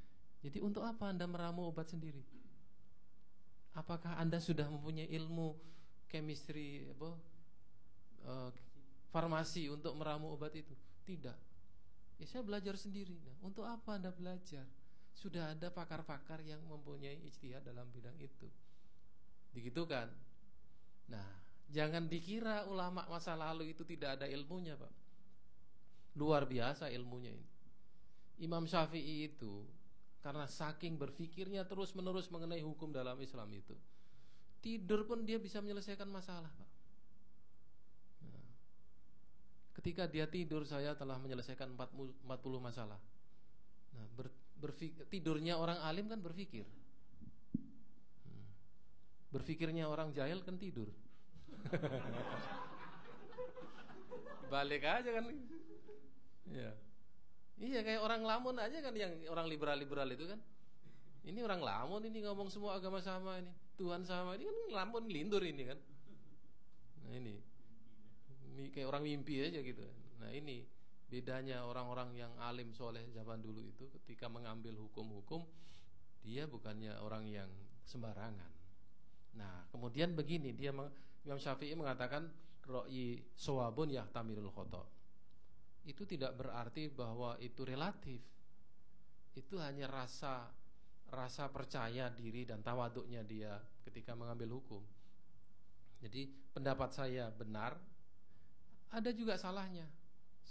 Jadi untuk apa Anda meramu obat sendiri? Apakah Anda sudah mempunyai ilmu chemistry, farmasi untuk meramu obat itu? Tidak. Ya saya belajar sendiri. Nah, untuk apa Anda belajar? Sudah ada pakar-pakar yang mempunyai ijtihad dalam bidang itu. Begitu kan? Nah, jangan dikira ulama masa lalu itu tidak ada ilmunya Pak. Luar biasa ilmunya ini. Imam Syafi'i itu karena saking berfikirnya terus-menerus mengenai hukum dalam Islam itu, tidur pun dia bisa menyelesaikan masalah, Pak. Nah, ketika dia tidur, saya telah menyelesaikan 40 masalah. Nah, tidurnya orang alim kan berfikir. Berfikirnya orang jahil kan tidur. Balik aja kan. Ya. Iya, kayak orang lamun aja kan, yang orang liberal-liberal itu kan. Ini orang lamun ini ngomong semua agama sama ini, Tuhan sama, ini kan lamun lindur ini kan. Nah ini kayak orang mimpi aja gitu. Nah ini bedanya orang-orang yang alim soleh zaman dulu itu, ketika mengambil hukum-hukum, dia bukannya orang yang sembarangan. Nah kemudian begini, Imam Syafi'i mengatakan ro'i sawabun yahtamilul khata'. Itu tidak berarti bahwa itu relatif. Itu hanya rasa percaya diri dan tawaduknya dia ketika mengambil hukum. Jadi pendapat saya benar, ada juga salahnya.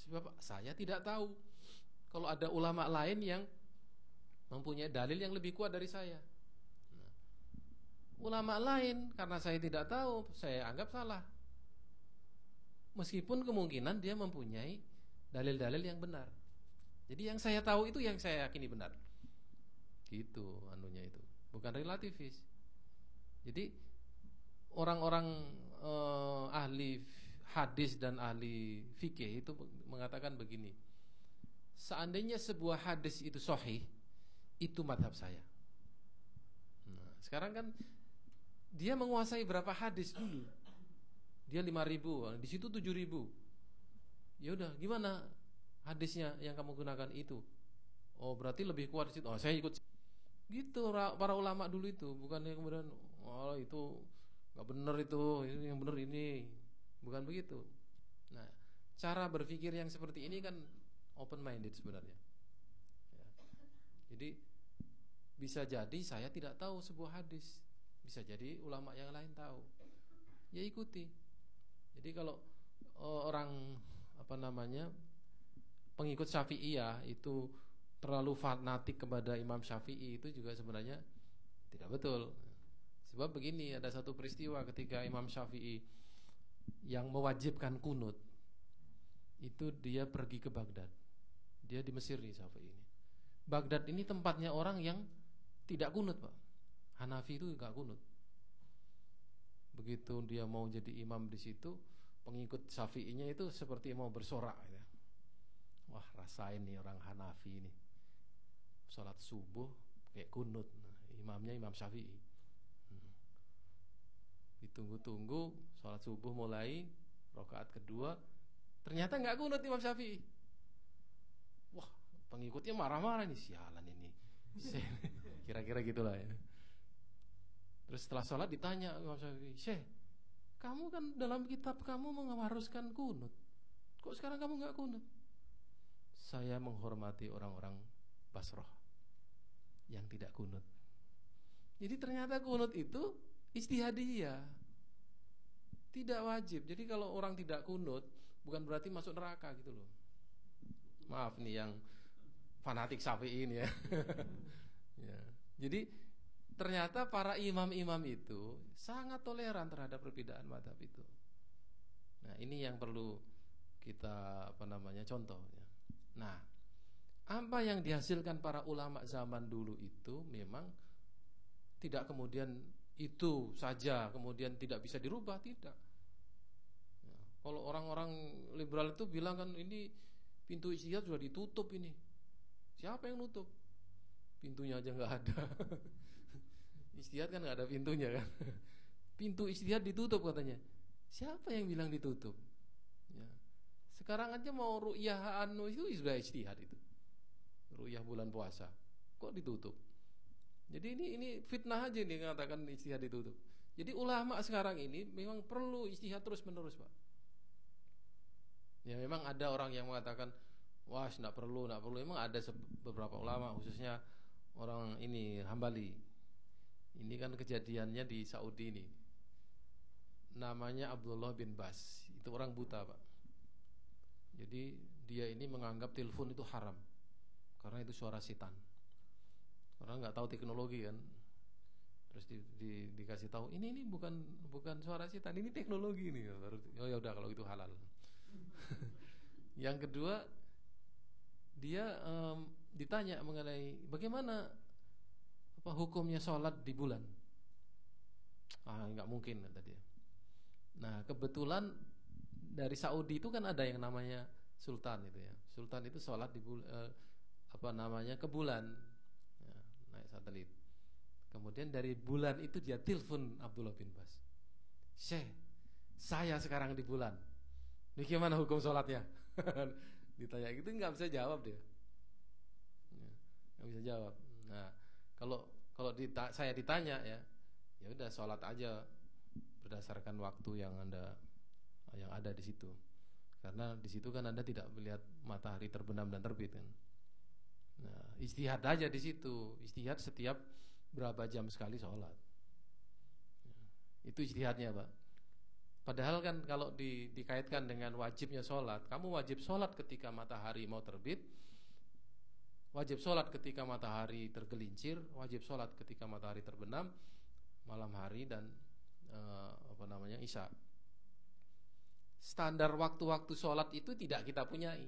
Sebab saya tidak tahu kalau ada ulama lain yang mempunyai dalil yang lebih kuat dari saya. Nah, ulama lain karena saya tidak tahu, saya anggap salah. Meskipun kemungkinan dia mempunyai dalil-dalil yang benar. Jadi yang saya tahu itu yang saya yakini benar. Gitu anunya itu. Bukan relativis. Jadi orang-orang ahli hadis dan ahli fikih itu mengatakan begini. Seandainya sebuah hadis itu sahih, itu madhab saya. Nah, sekarang kan dia menguasai berapa hadis dulu. Dia 5.000, di situ 7.000. Ya udah, gimana hadisnya yang kamu gunakan itu? Oh, berarti lebih kuat di situ. Oh, saya ikut. Gitu para ulama dulu itu, bukannya kemudian oh itu enggak benar itu, ini yang benar ini. Bukan begitu. Nah, cara berpikir yang seperti ini kan open minded sebenarnya. Ya. Jadi bisa jadi saya tidak tahu sebuah hadis, bisa jadi ulama yang lain tahu. Ya ikuti. Jadi kalau orang pengikut Syafi'iyah itu terlalu fanatik kepada Imam Syafi'i, itu juga sebenarnya tidak betul. Sebab begini, ada satu peristiwa ketika Imam Syafi'i yang mewajibkan kunut, itu dia pergi ke Baghdad. Dia di Mesir nih Syafi'i ini. Baghdad ini tempatnya orang yang tidak kunut, Pak. Hanafi itu enggak kunut. Begitu dia mau jadi imam di situ, pengikut Syafi'inya itu seperti mau bersorak ya. Wah, rasain nih orang Hanafi ini, sholat subuh kayak kunut. Nah, imamnya Imam Syafi'i. Ditunggu-tunggu, sholat subuh mulai, rakaat kedua, ternyata nggak kunut Imam Syafi'i. Wah, pengikutnya marah-marah nih, sialan ini. Kira-kira gitulah ya. Terus setelah sholat ditanya Imam Syafi'i, Syekh, kamu kan dalam kitab kamu mengharuskan kunut, kok sekarang kamu nggak kunut? Saya menghormati orang-orang Basrah yang tidak kunut. Jadi ternyata kunut itu ijtihadiyah, tidak wajib. Jadi kalau orang tidak kunut bukan berarti masuk neraka gitu loh. Maaf nih yang fanatik Syafi'i ini ya. Ya. Jadi ternyata para imam-imam itu sangat toleran terhadap perbedaan mazhab itu. Nah, ini yang perlu kita contoh ya. Nah, apa yang dihasilkan para ulama zaman dulu itu memang tidak kemudian itu saja kemudian tidak bisa dirubah, tidak. Ya, kalau orang-orang liberal itu bilang kan ini pintu ijtihad sudah ditutup ini. Siapa yang nutup? Pintunya aja nggak ada. Ijtihad kan nggak ada pintunya kan. Pintu ijtihad ditutup katanya. Siapa yang bilang ditutup? Ya. Sekarang aja mau ru'yah itu sudah ijtihad itu. Ru'yah bulan puasa. Kok ditutup? Jadi ini fitnah aja nih mengatakan ijtihad ditutup. Jadi ulama sekarang ini memang perlu ijtihad terus-menerus, Pak. Ya memang ada orang yang mengatakan, wah, enggak perlu. Memang ada beberapa ulama, khususnya orang ini Hambali. Ini kan kejadiannya di Saudi ini. Namanya Abdullah bin Bas. Itu orang buta, Pak. Jadi dia ini menganggap telepon itu haram karena itu suara setan. Orang nggak tahu teknologi kan, terus dikasih tahu ini bukan suara setan, ini teknologi ini. Baru oh ya udah kalau itu halal. Yang kedua, dia ditanya mengenai bagaimana hukumnya sholat di bulan. Nggak mungkin kata dia. Nah kebetulan dari Saudi itu kan ada yang namanya sultan itu ya. Sultan itu sholat di ke bulan, ya, naik satelit. Kemudian dari bulan itu dia telepon Abdullah bin Bas. Syekh, saya sekarang di bulan. Ini gimana hukum sholatnya? Ditanya gitu nggak bisa jawab dia. Nggak bisa jawab. Nah kalau saya ditanya ya udah sholat aja berdasarkan waktu yang ada di situ. Karena di situ kan Anda tidak melihat matahari terbenam dan terbit kan. Nah, ijtihad aja di situ. Ijtihad setiap berapa jam sekali sholat. Itu ijtihadnya, Pak. Padahal kan kalau dikaitkan dengan wajibnya sholat, kamu wajib sholat ketika matahari mau terbit, wajib sholat ketika matahari tergelincir, wajib sholat ketika matahari terbenam, malam hari dan isya. Standar waktu-waktu sholat itu tidak kita punyai.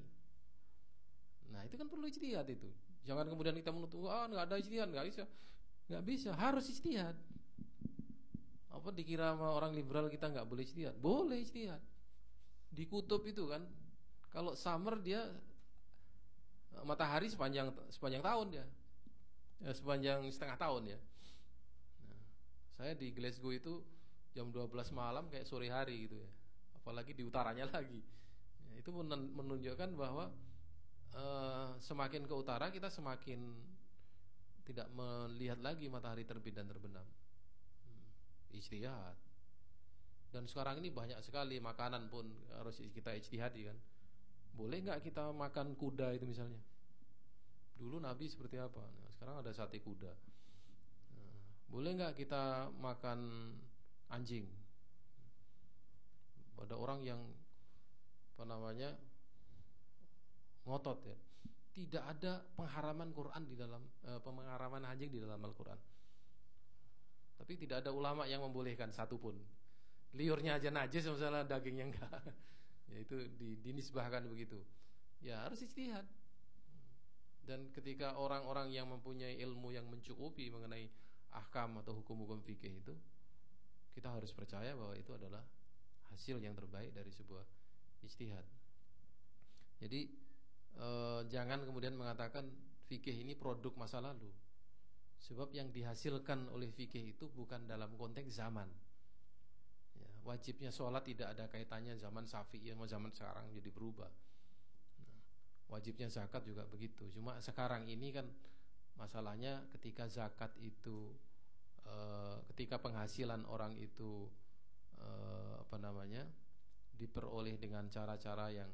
Nah itu kan perlu ijtihad itu. Jangan kemudian kita menutup, nggak ada ijtihad, nggak bisa, harus ijtihad. Apa dikira sama orang liberal kita nggak boleh ijtihad? Boleh ijtihad. Di kutub itu kan, kalau summer dia matahari sepanjang tahun dia, sepanjang setengah tahun ya. Nah, saya di Glasgow itu jam 12 malam kayak sore hari gitu ya. Apalagi di utaranya lagi. Ya, itu menunjukkan bahwa semakin ke utara kita semakin tidak melihat lagi matahari terbit dan terbenam. Ijtihad. Dan sekarang ini banyak sekali makanan pun harus kita ijtihadi kan. Boleh nggak kita makan kuda itu misalnya? Dulu Nabi seperti apa? Nah, sekarang ada sate kuda. Nah, boleh nggak kita makan anjing? Ada orang yang ngotot ya. Tidak ada pengharaman Quran di dalam pengharaman anjing di dalam Al-Quran. Tapi tidak ada ulama yang membolehkan satupun. Liurnya aja najis, misalnya dagingnya enggak. Ya itu dinisbahkan begitu. Ya harus ijtihad. Dan ketika orang-orang yang mempunyai ilmu yang mencukupi mengenai ahkam atau hukum-hukum fikih itu, kita harus percaya bahwa itu adalah hasil yang terbaik dari sebuah ijtihad. Jadi jangan kemudian mengatakan fikih ini produk masa lalu. Sebab yang dihasilkan oleh fikih itu bukan dalam konteks zaman. Ya, wajibnya sholat tidak ada kaitannya zaman Syafi'i sama zaman sekarang jadi berubah. Nah, wajibnya zakat juga begitu. Cuma sekarang ini kan masalahnya ketika zakat itu ketika penghasilan orang itu diperoleh dengan cara-cara yang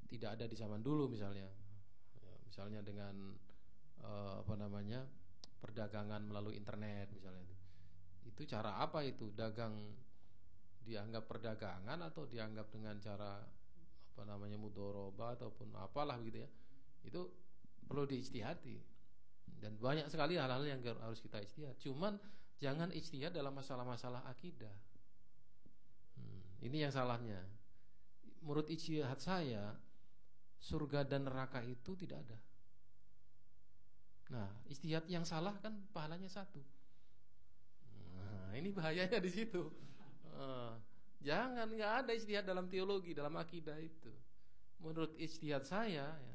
tidak ada di zaman dulu misalnya. Ya, misalnya dengan perdagangan melalui internet misalnya itu cara apa itu? Dagang dianggap perdagangan atau dianggap dengan cara mudoroba ataupun apalah begitu ya. Itu perlu diijtihadi. Dan banyak sekali hal-hal yang harus kita ijtihad. Cuman jangan ijtihad dalam masalah-masalah akidah. Ini yang salahnya. Menurut ijtihad saya, surga dan neraka itu tidak ada. Nah, ijtihad yang salah kan pahalanya satu. Nah, ini bahayanya di situ. Jangan, nggak ada ijtihad dalam teologi, dalam akidah itu. Menurut ijtihad saya, ya,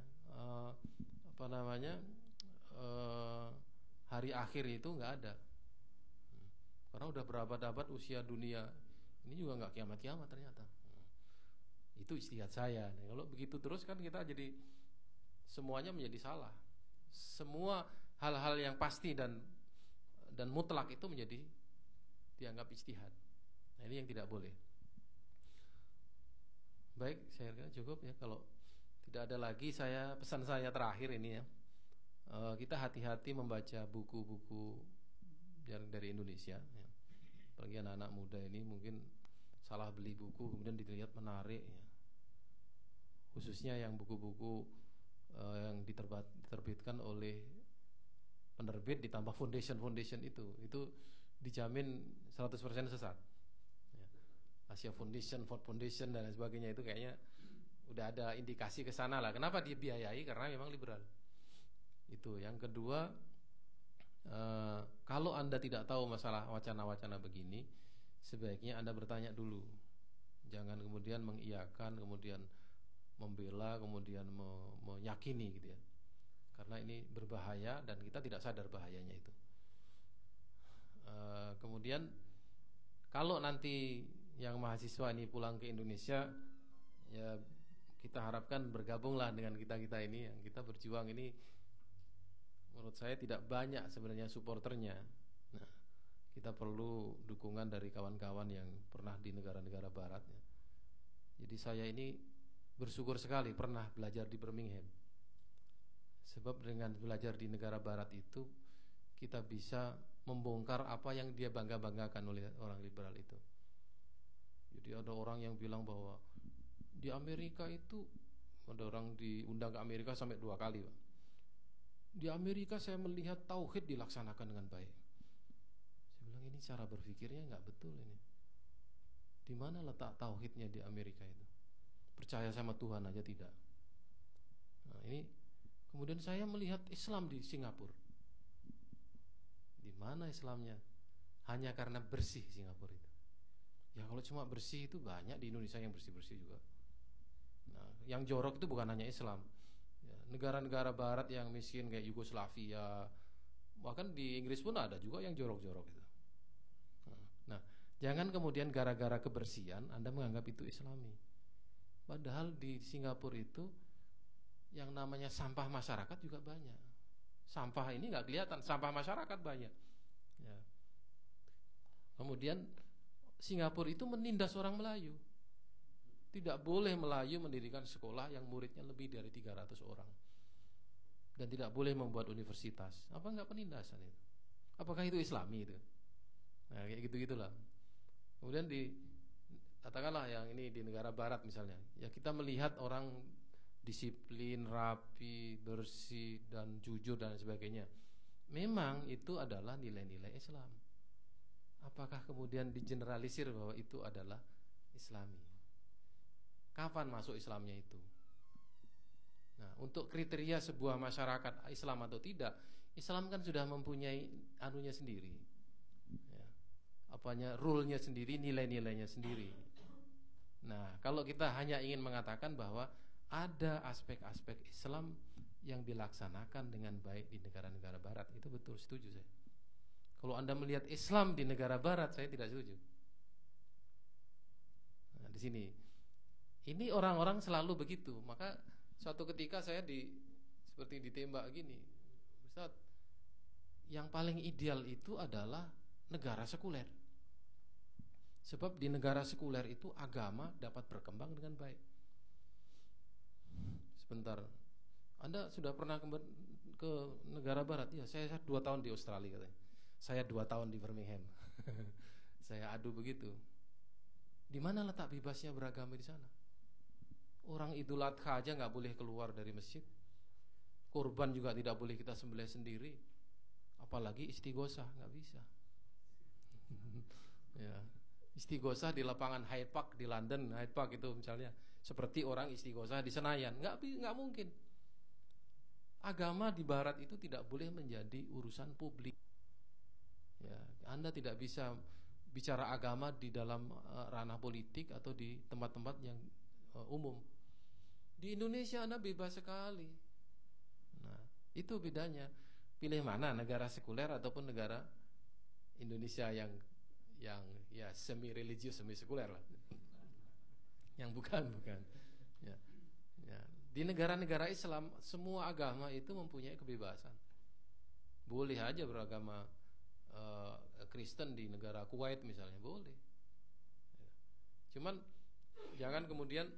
hari akhir itu nggak ada. Karena udah berapa abad usia dunia ini juga nggak kiamat-kiamat ternyata. Itu ijtihad saya. Nah, kalau begitu terus kan kita jadi semuanya menjadi salah. Semua hal-hal yang pasti dan mutlak itu menjadi dianggap ijtihad. Nah, ini yang tidak boleh. Baik, saya kira cukup ya. Kalau tidak ada lagi, pesan saya terakhir ini ya. Kita hati-hati membaca buku-buku dari Indonesia ya. Apalagi anak-anak muda ini mungkin salah beli buku kemudian dilihat menarik ya. khususnya yang buku-buku yang diterbitkan oleh penerbit ditambah foundation itu dijamin 100% sesat. Ya. Asia Foundation, Ford Foundation dan lain sebagainya itu kayaknya udah ada indikasi ke sana lah. Kenapa dibiayai? Karena memang liberal. Itu. Yang kedua, kalau Anda tidak tahu masalah wacana-wacana begini, sebaiknya Anda bertanya dulu. Jangan kemudian mengiyakan, kemudian membela, kemudian meyakini gitu ya. Karena ini berbahaya dan kita tidak sadar bahayanya itu. Kemudian kalau nanti yang mahasiswa ini pulang ke Indonesia, ya kita harapkan bergabunglah dengan kita-kita ini yang kita berjuang ini. Menurut saya tidak banyak sebenarnya supporternya. Nah, kita perlu dukungan dari kawan-kawan yang pernah di negara-negara barat ya. Jadi saya ini bersyukur sekali pernah belajar di Birmingham. Sebab dengan belajar di negara barat itu kita bisa membongkar apa yang dia bangga-banggakan oleh orang liberal itu. Jadi ada orang yang bilang bahwa di Amerika itu, ada orang diundang ke Amerika sampai 2 kali, Pak. Di Amerika saya melihat tauhid dilaksanakan dengan baik. Saya bilang ini cara berpikirnya nggak betul ini. Di mana letak tauhidnya di Amerika itu? Percaya sama Tuhan aja tidak. Nah, ini kemudian saya melihat Islam di Singapura. Di mana Islamnya? Hanya karena bersih Singapura itu. Ya kalau cuma bersih itu banyak di Indonesia yang bersih-bersih juga. Nah, yang jorok itu bukan hanya Islam. Ya, negara-negara barat yang miskin kayak Yugoslavia, bahkan di Inggris pun ada juga yang jorok-jorok itu. Nah, jangan kemudian gara-gara kebersihan Anda menganggap itu Islami. Padahal di Singapura itu yang namanya sampah masyarakat juga banyak. Sampah ini nggak kelihatan, sampah masyarakat banyak. Ya. Kemudian Singapura itu menindas orang Melayu. Tidak boleh Melayu mendirikan sekolah yang muridnya lebih dari 300 orang. Dan tidak boleh membuat universitas. Apa enggak penindasan itu? Apakah itu Islami itu? Nah, kayak gitu-gitulah. Kemudian katakanlah yang ini di negara barat misalnya. Ya kita melihat orang disiplin, rapi, bersih dan jujur dan sebagainya. Memang itu adalah nilai-nilai Islam. Apakah kemudian digeneralisir bahwa itu adalah Islami? Kapan masuk Islamnya itu? Nah, untuk kriteria sebuah masyarakat Islam atau tidak, Islam kan sudah mempunyai anunya sendiri, ya, rule-nya sendiri, nilai-nilainya sendiri. Nah, kalau kita hanya ingin mengatakan bahwa ada aspek-aspek Islam yang dilaksanakan dengan baik di negara-negara barat, itu betul, setuju saya. Kalau Anda melihat Islam di negara barat, saya tidak setuju. Nah, di sini ini orang-orang selalu begitu. Maka suatu ketika saya seperti ditembak gini, Ustaz, yang paling ideal itu adalah negara sekuler. Sebab di negara sekuler itu agama dapat berkembang dengan baik. Sebentar, Anda sudah pernah ke negara barat? Ya, saya 2 tahun di Australia katanya. Saya 2 tahun di Birmingham. Saya adu begitu. Di mana letak bebasnya beragama di sana? Orang Idul Adha aja nggak boleh keluar dari masjid. Kurban juga tidak boleh kita sembelih sendiri. Apalagi istighosah, nggak bisa. Ya, istighosah di lapangan Hyde Park di London, Hyde Park itu misalnya, seperti orang istighosah di Senayan, nggak mungkin. Agama di Barat itu tidak boleh menjadi urusan publik. Ya, Anda tidak bisa bicara agama di dalam ranah politik atau di tempat-tempat yang umum. Di Indonesia Anda bebas sekali. Nah, itu bedanya. Pilih mana, negara sekuler ataupun negara Indonesia yang ya semi religius, semi sekuler lah. Yang bukan. Ya. Di negara-negara Islam semua agama itu mempunyai kebebasan. Boleh aja beragama Kristen di negara Kuwait misalnya, boleh. Ya. Cuman jangan kemudian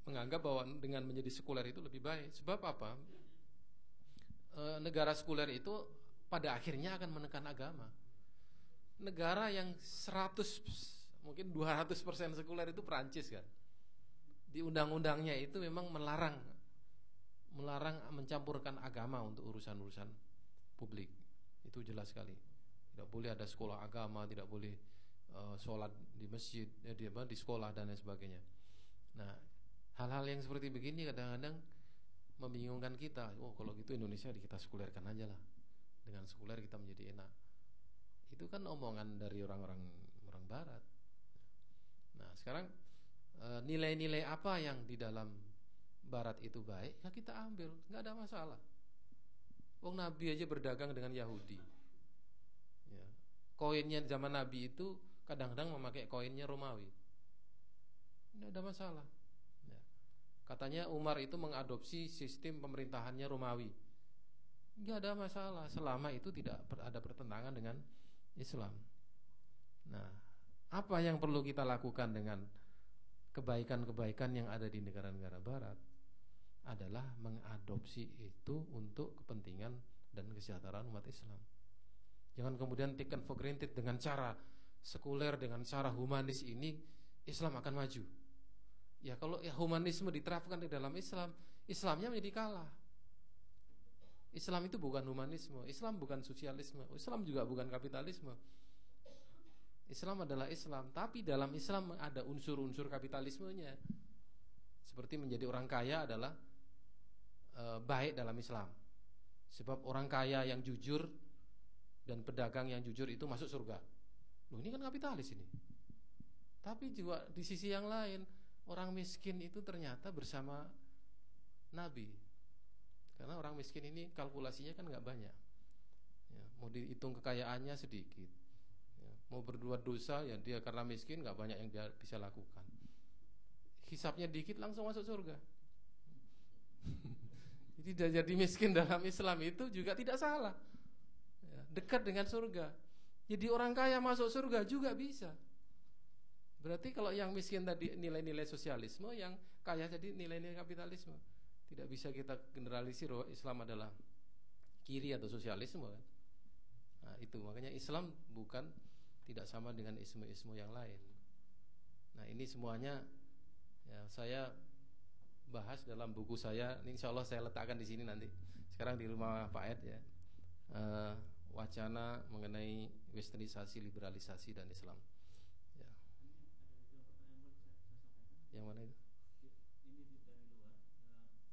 menganggap bahwa dengan menjadi sekuler itu lebih baik. Sebab apa? Negara sekuler itu pada akhirnya akan menekan agama. Negara yang 100 mungkin 200% sekuler itu Perancis kan. di undang-undangnya itu memang melarang mencampurkan agama untuk urusan-urusan publik. Itu jelas sekali. Tidak boleh ada sekolah agama, tidak boleh sholat di masjid, di sekolah dan lain sebagainya. Nah, hal-hal yang seperti begini kadang-kadang membingungkan kita. Oh, kalau gitu Indonesia kita sekulerkan aja lah. Dengan sekuler kita menjadi enak. Itu kan omongan dari orang barat. Nah, sekarang nilai-nilai apa yang di dalam barat itu baik, ya kita ambil, nggak ada masalah. Wong Nabi aja berdagang dengan Yahudi. Ya. Koinnya zaman Nabi itu kadang-kadang memakai koinnya Romawi. Nggak ada masalah. Ya. Katanya Umar itu mengadopsi sistem pemerintahannya Romawi. Nggak ada masalah selama itu tidak ada pertentangan dengan Islam. Nah, apa yang perlu kita lakukan dengan kebaikan-kebaikan yang ada di negara-negara barat adalah mengadopsi itu untuk kepentingan dan kesejahteraan umat Islam. Jangan kemudian taken for granted dengan cara sekuler, dengan cara humanis ini Islam akan maju. Ya kalau ya humanisme diterapkan di dalam Islam, Islamnya menjadi kalah. Islam itu bukan humanisme, Islam bukan sosialisme, Islam juga bukan kapitalisme. Islam adalah Islam, tapi dalam Islam ada unsur-unsur kapitalismenya. Seperti menjadi orang kaya adalah baik dalam Islam. Sebab orang kaya yang jujur dan pedagang yang jujur itu masuk surga. Loh, ini kan kapitalis ini. Tapi juga di sisi yang lain, orang miskin itu ternyata bersama Nabi. Karena orang miskin ini kalkulasinya kan nggak banyak. Ya, mau dihitung kekayaannya sedikit. Ya, mau berbuat dosa ya dia karena miskin nggak banyak yang dia bisa lakukan. Hisapnya dikit langsung masuk surga. Jadi miskin dalam Islam itu juga tidak salah. Ya, dekat dengan surga. Jadi orang kaya masuk surga juga bisa. Berarti kalau yang miskin tadi nilai-nilai sosialisme, yang kaya jadi nilai-nilai kapitalisme. Tidak bisa kita generalisir bahwa Islam adalah kiri atau sosialisme kan? Nah itu makanya Islam bukan tidak sama dengan isme-isme yang lain. Nah ini semuanya ya, saya bahas dalam buku saya. Ini insya Allah saya letakkan di sini nanti. Sekarang di rumah Pak Ed ya. Wacana mengenai westernisasi, liberalisasi dan Islam. Ya. Yang mana itu? Begini sekarang kenapa banyak orang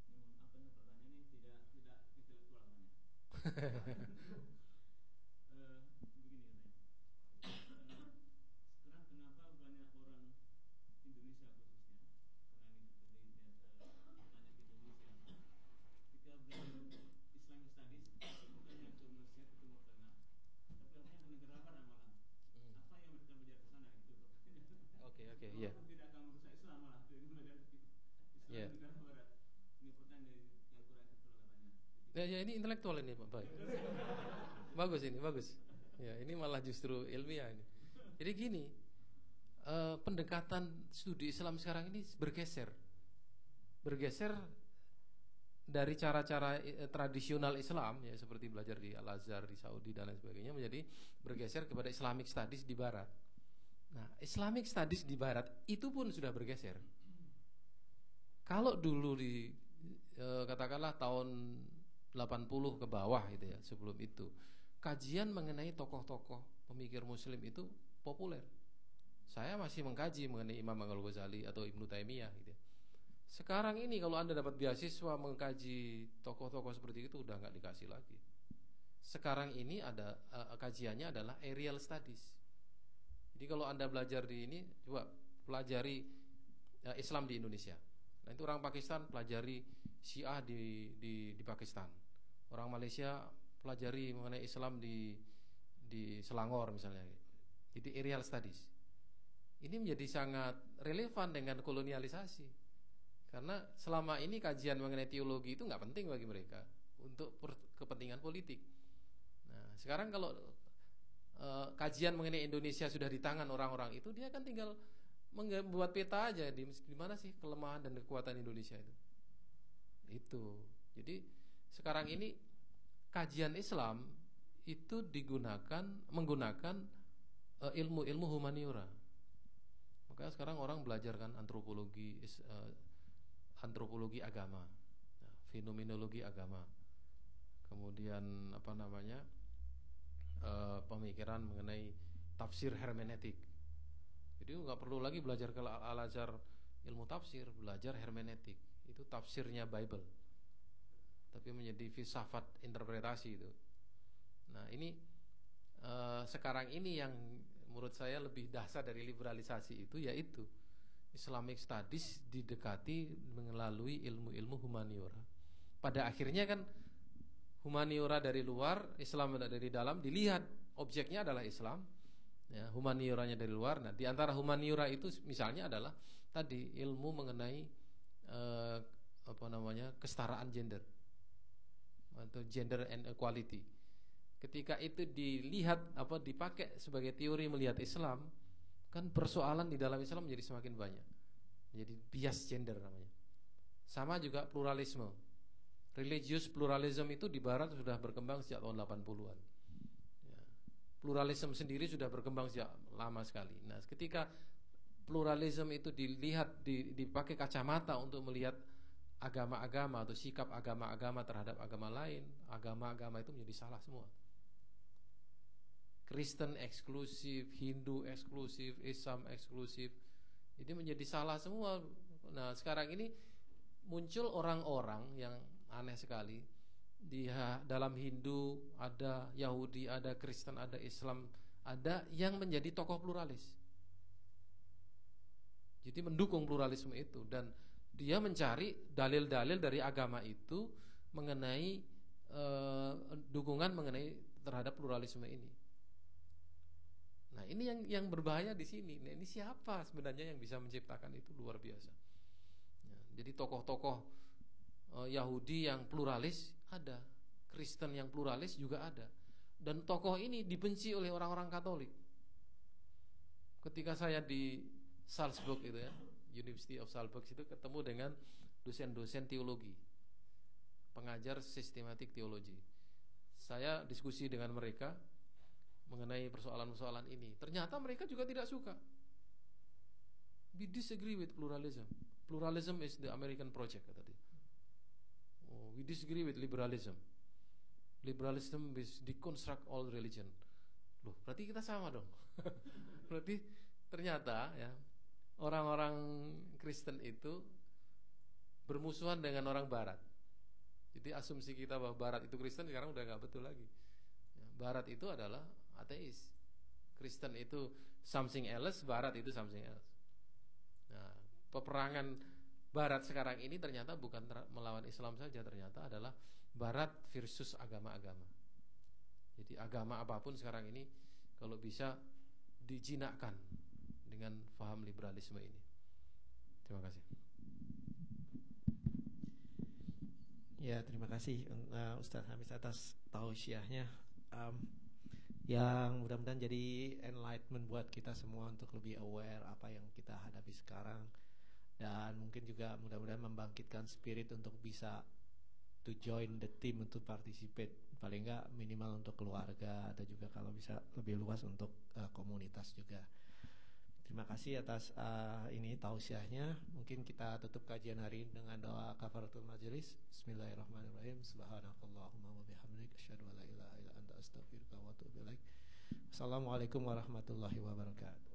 Indonesia khususnya, karena ini pertanyaan ke Indonesia, ketika belajar Islamic Studies bukannya ke Malaysia ke Timur Tengah, tapi artinya ke negara barat malah. Apa yang mereka belajar ke sana itu? Oke, ya. Tidak akan merusak Islam malah belajar Islam di negara barat. Ini pertanyaan yang kurang itu katanya. Ya ini intelektual ini Pak. Baik. Bagus ini, bagus. Ya, ini malah justru ilmiah ini. Jadi gini, pendekatan studi Islam sekarang ini bergeser dari cara-cara tradisional Islam ya seperti belajar di Al-Azhar di Saudi dan lain sebagainya menjadi bergeser kepada Islamic Studies di Barat. Nah, Islamic Studies di Barat itu pun sudah bergeser. Kalau dulu di katakanlah tahun 80 ke bawah gitu ya, sebelum itu kajian mengenai tokoh-tokoh pemikir muslim itu populer. Saya masih mengkaji mengenai Imam Al-Ghazali atau Ibnu Taimiyah gitu ya. Sekarang ini kalau Anda dapat beasiswa mengkaji tokoh-tokoh seperti itu udah nggak dikasih lagi. Sekarang ini ada kajiannya adalah aerial studies. Jadi kalau Anda belajar di ini coba pelajari Islam di Indonesia. Nah, itu orang Pakistan pelajari Syiah di Pakistan. Orang Malaysia pelajari mengenai Islam di Selangor misalnya. Jadi aerial studies. Ini menjadi sangat relevan dengan kolonialisasi. Karena selama ini kajian mengenai teologi itu nggak penting bagi mereka untuk kepentingan politik. Nah, sekarang kalau kajian mengenai Indonesia sudah di tangan orang-orang itu, dia kan tinggal membuat peta aja di mana sih kelemahan dan kekuatan Indonesia itu. Itu. Jadi sekarang ini kajian Islam itu menggunakan ilmu-ilmu humaniora. Makanya sekarang orang belajar kan antropologi agama, fenomenologi agama, kemudian pemikiran mengenai tafsir hermeneutik. Jadi nggak perlu lagi belajar ke Al-Azhar ilmu tafsir, belajar hermeneutik. Itu tafsirnya Bible, tapi menjadi filsafat interpretasi itu. Nah ini sekarang ini yang menurut saya lebih dahsyat dari liberalisasi itu, yaitu Islamic Studies didekati melalui ilmu-ilmu humaniora. Pada akhirnya kan humaniora dari luar, Islam dari dalam, dilihat objeknya adalah Islam, ya, humanioranya dari luar. Nah, di antara humaniora itu misalnya adalah tadi ilmu mengenai kesetaraan gender atau gender and equality. Ketika itu dilihat dipakai sebagai teori melihat Islam, kan persoalan di dalam Islam menjadi semakin banyak. Menjadi bias gender namanya. Sama juga pluralisme. Religious pluralism itu di barat sudah berkembang sejak tahun 80-an. Ya. Pluralisme sendiri sudah berkembang sejak lama sekali. Nah, ketika pluralisme itu dilihat dipakai kacamata untuk melihat agama-agama atau sikap agama-agama terhadap agama lain, agama-agama itu menjadi salah semua. Kristen eksklusif, Hindu eksklusif, Islam eksklusif, ini menjadi salah semua. Nah, sekarang ini muncul orang-orang yang aneh sekali. Di dalam Hindu ada, Yahudi ada, Kristen ada, Islam ada, yang menjadi tokoh pluralis. Jadi mendukung pluralisme itu, dan dia mencari dalil-dalil dari agama itu mengenai dukungan mengenai terhadap pluralisme ini. Nah, ini yang berbahaya di sini. Nah, ini siapa sebenarnya yang bisa menciptakan itu, luar biasa. Ya, jadi tokoh-tokoh Yahudi yang pluralis ada, Kristen yang pluralis juga ada, dan tokoh ini dibenci oleh orang-orang Katolik. Ketika saya di Salzburg itu ya, University of Salzburg itu ketemu dengan dosen-dosen teologi, pengajar sistematik teologi. Saya diskusi dengan mereka mengenai persoalan-persoalan ini. Ternyata mereka juga tidak suka. We disagree with pluralism. Pluralism is the American project, kata dia. Oh, we disagree with liberalism. Liberalism is deconstruct all religion. Loh, berarti kita sama dong. Berarti ternyata ya, orang-orang Kristen itu bermusuhan dengan orang Barat. Jadi asumsi kita bahwa Barat itu Kristen sekarang udah gak betul lagi. Barat itu adalah ateis, Kristen itu something else, Barat itu something else. Nah, peperangan Barat sekarang ini ternyata bukan melawan Islam saja, ternyata adalah Barat versus agama-agama. Jadi agama apapun sekarang ini kalau bisa dijinakkan dengan paham liberalisme ini. Terima kasih. Ya, terima kasih Ustaz Hamis atas tausiahnya. Yang mudah-mudahan jadi enlightenment buat kita semua untuk lebih aware apa yang kita hadapi sekarang, dan mungkin juga mudah-mudahan membangkitkan spirit untuk bisa to join the team, untuk participate, paling enggak minimal untuk keluarga, atau juga kalau bisa lebih luas untuk komunitas juga. Terima kasih atas ini tausiahnya. Mungkin kita tutup kajian hari ini dengan doa kafaratul majelis. Bismillahirrahmanirrahim. Subhanakallahumma wa bihamdika asyhadu an la ilaha illa anta astaghfiruka wa atubu ilaik. Assalamualaikum warahmatullahi wabarakatuh.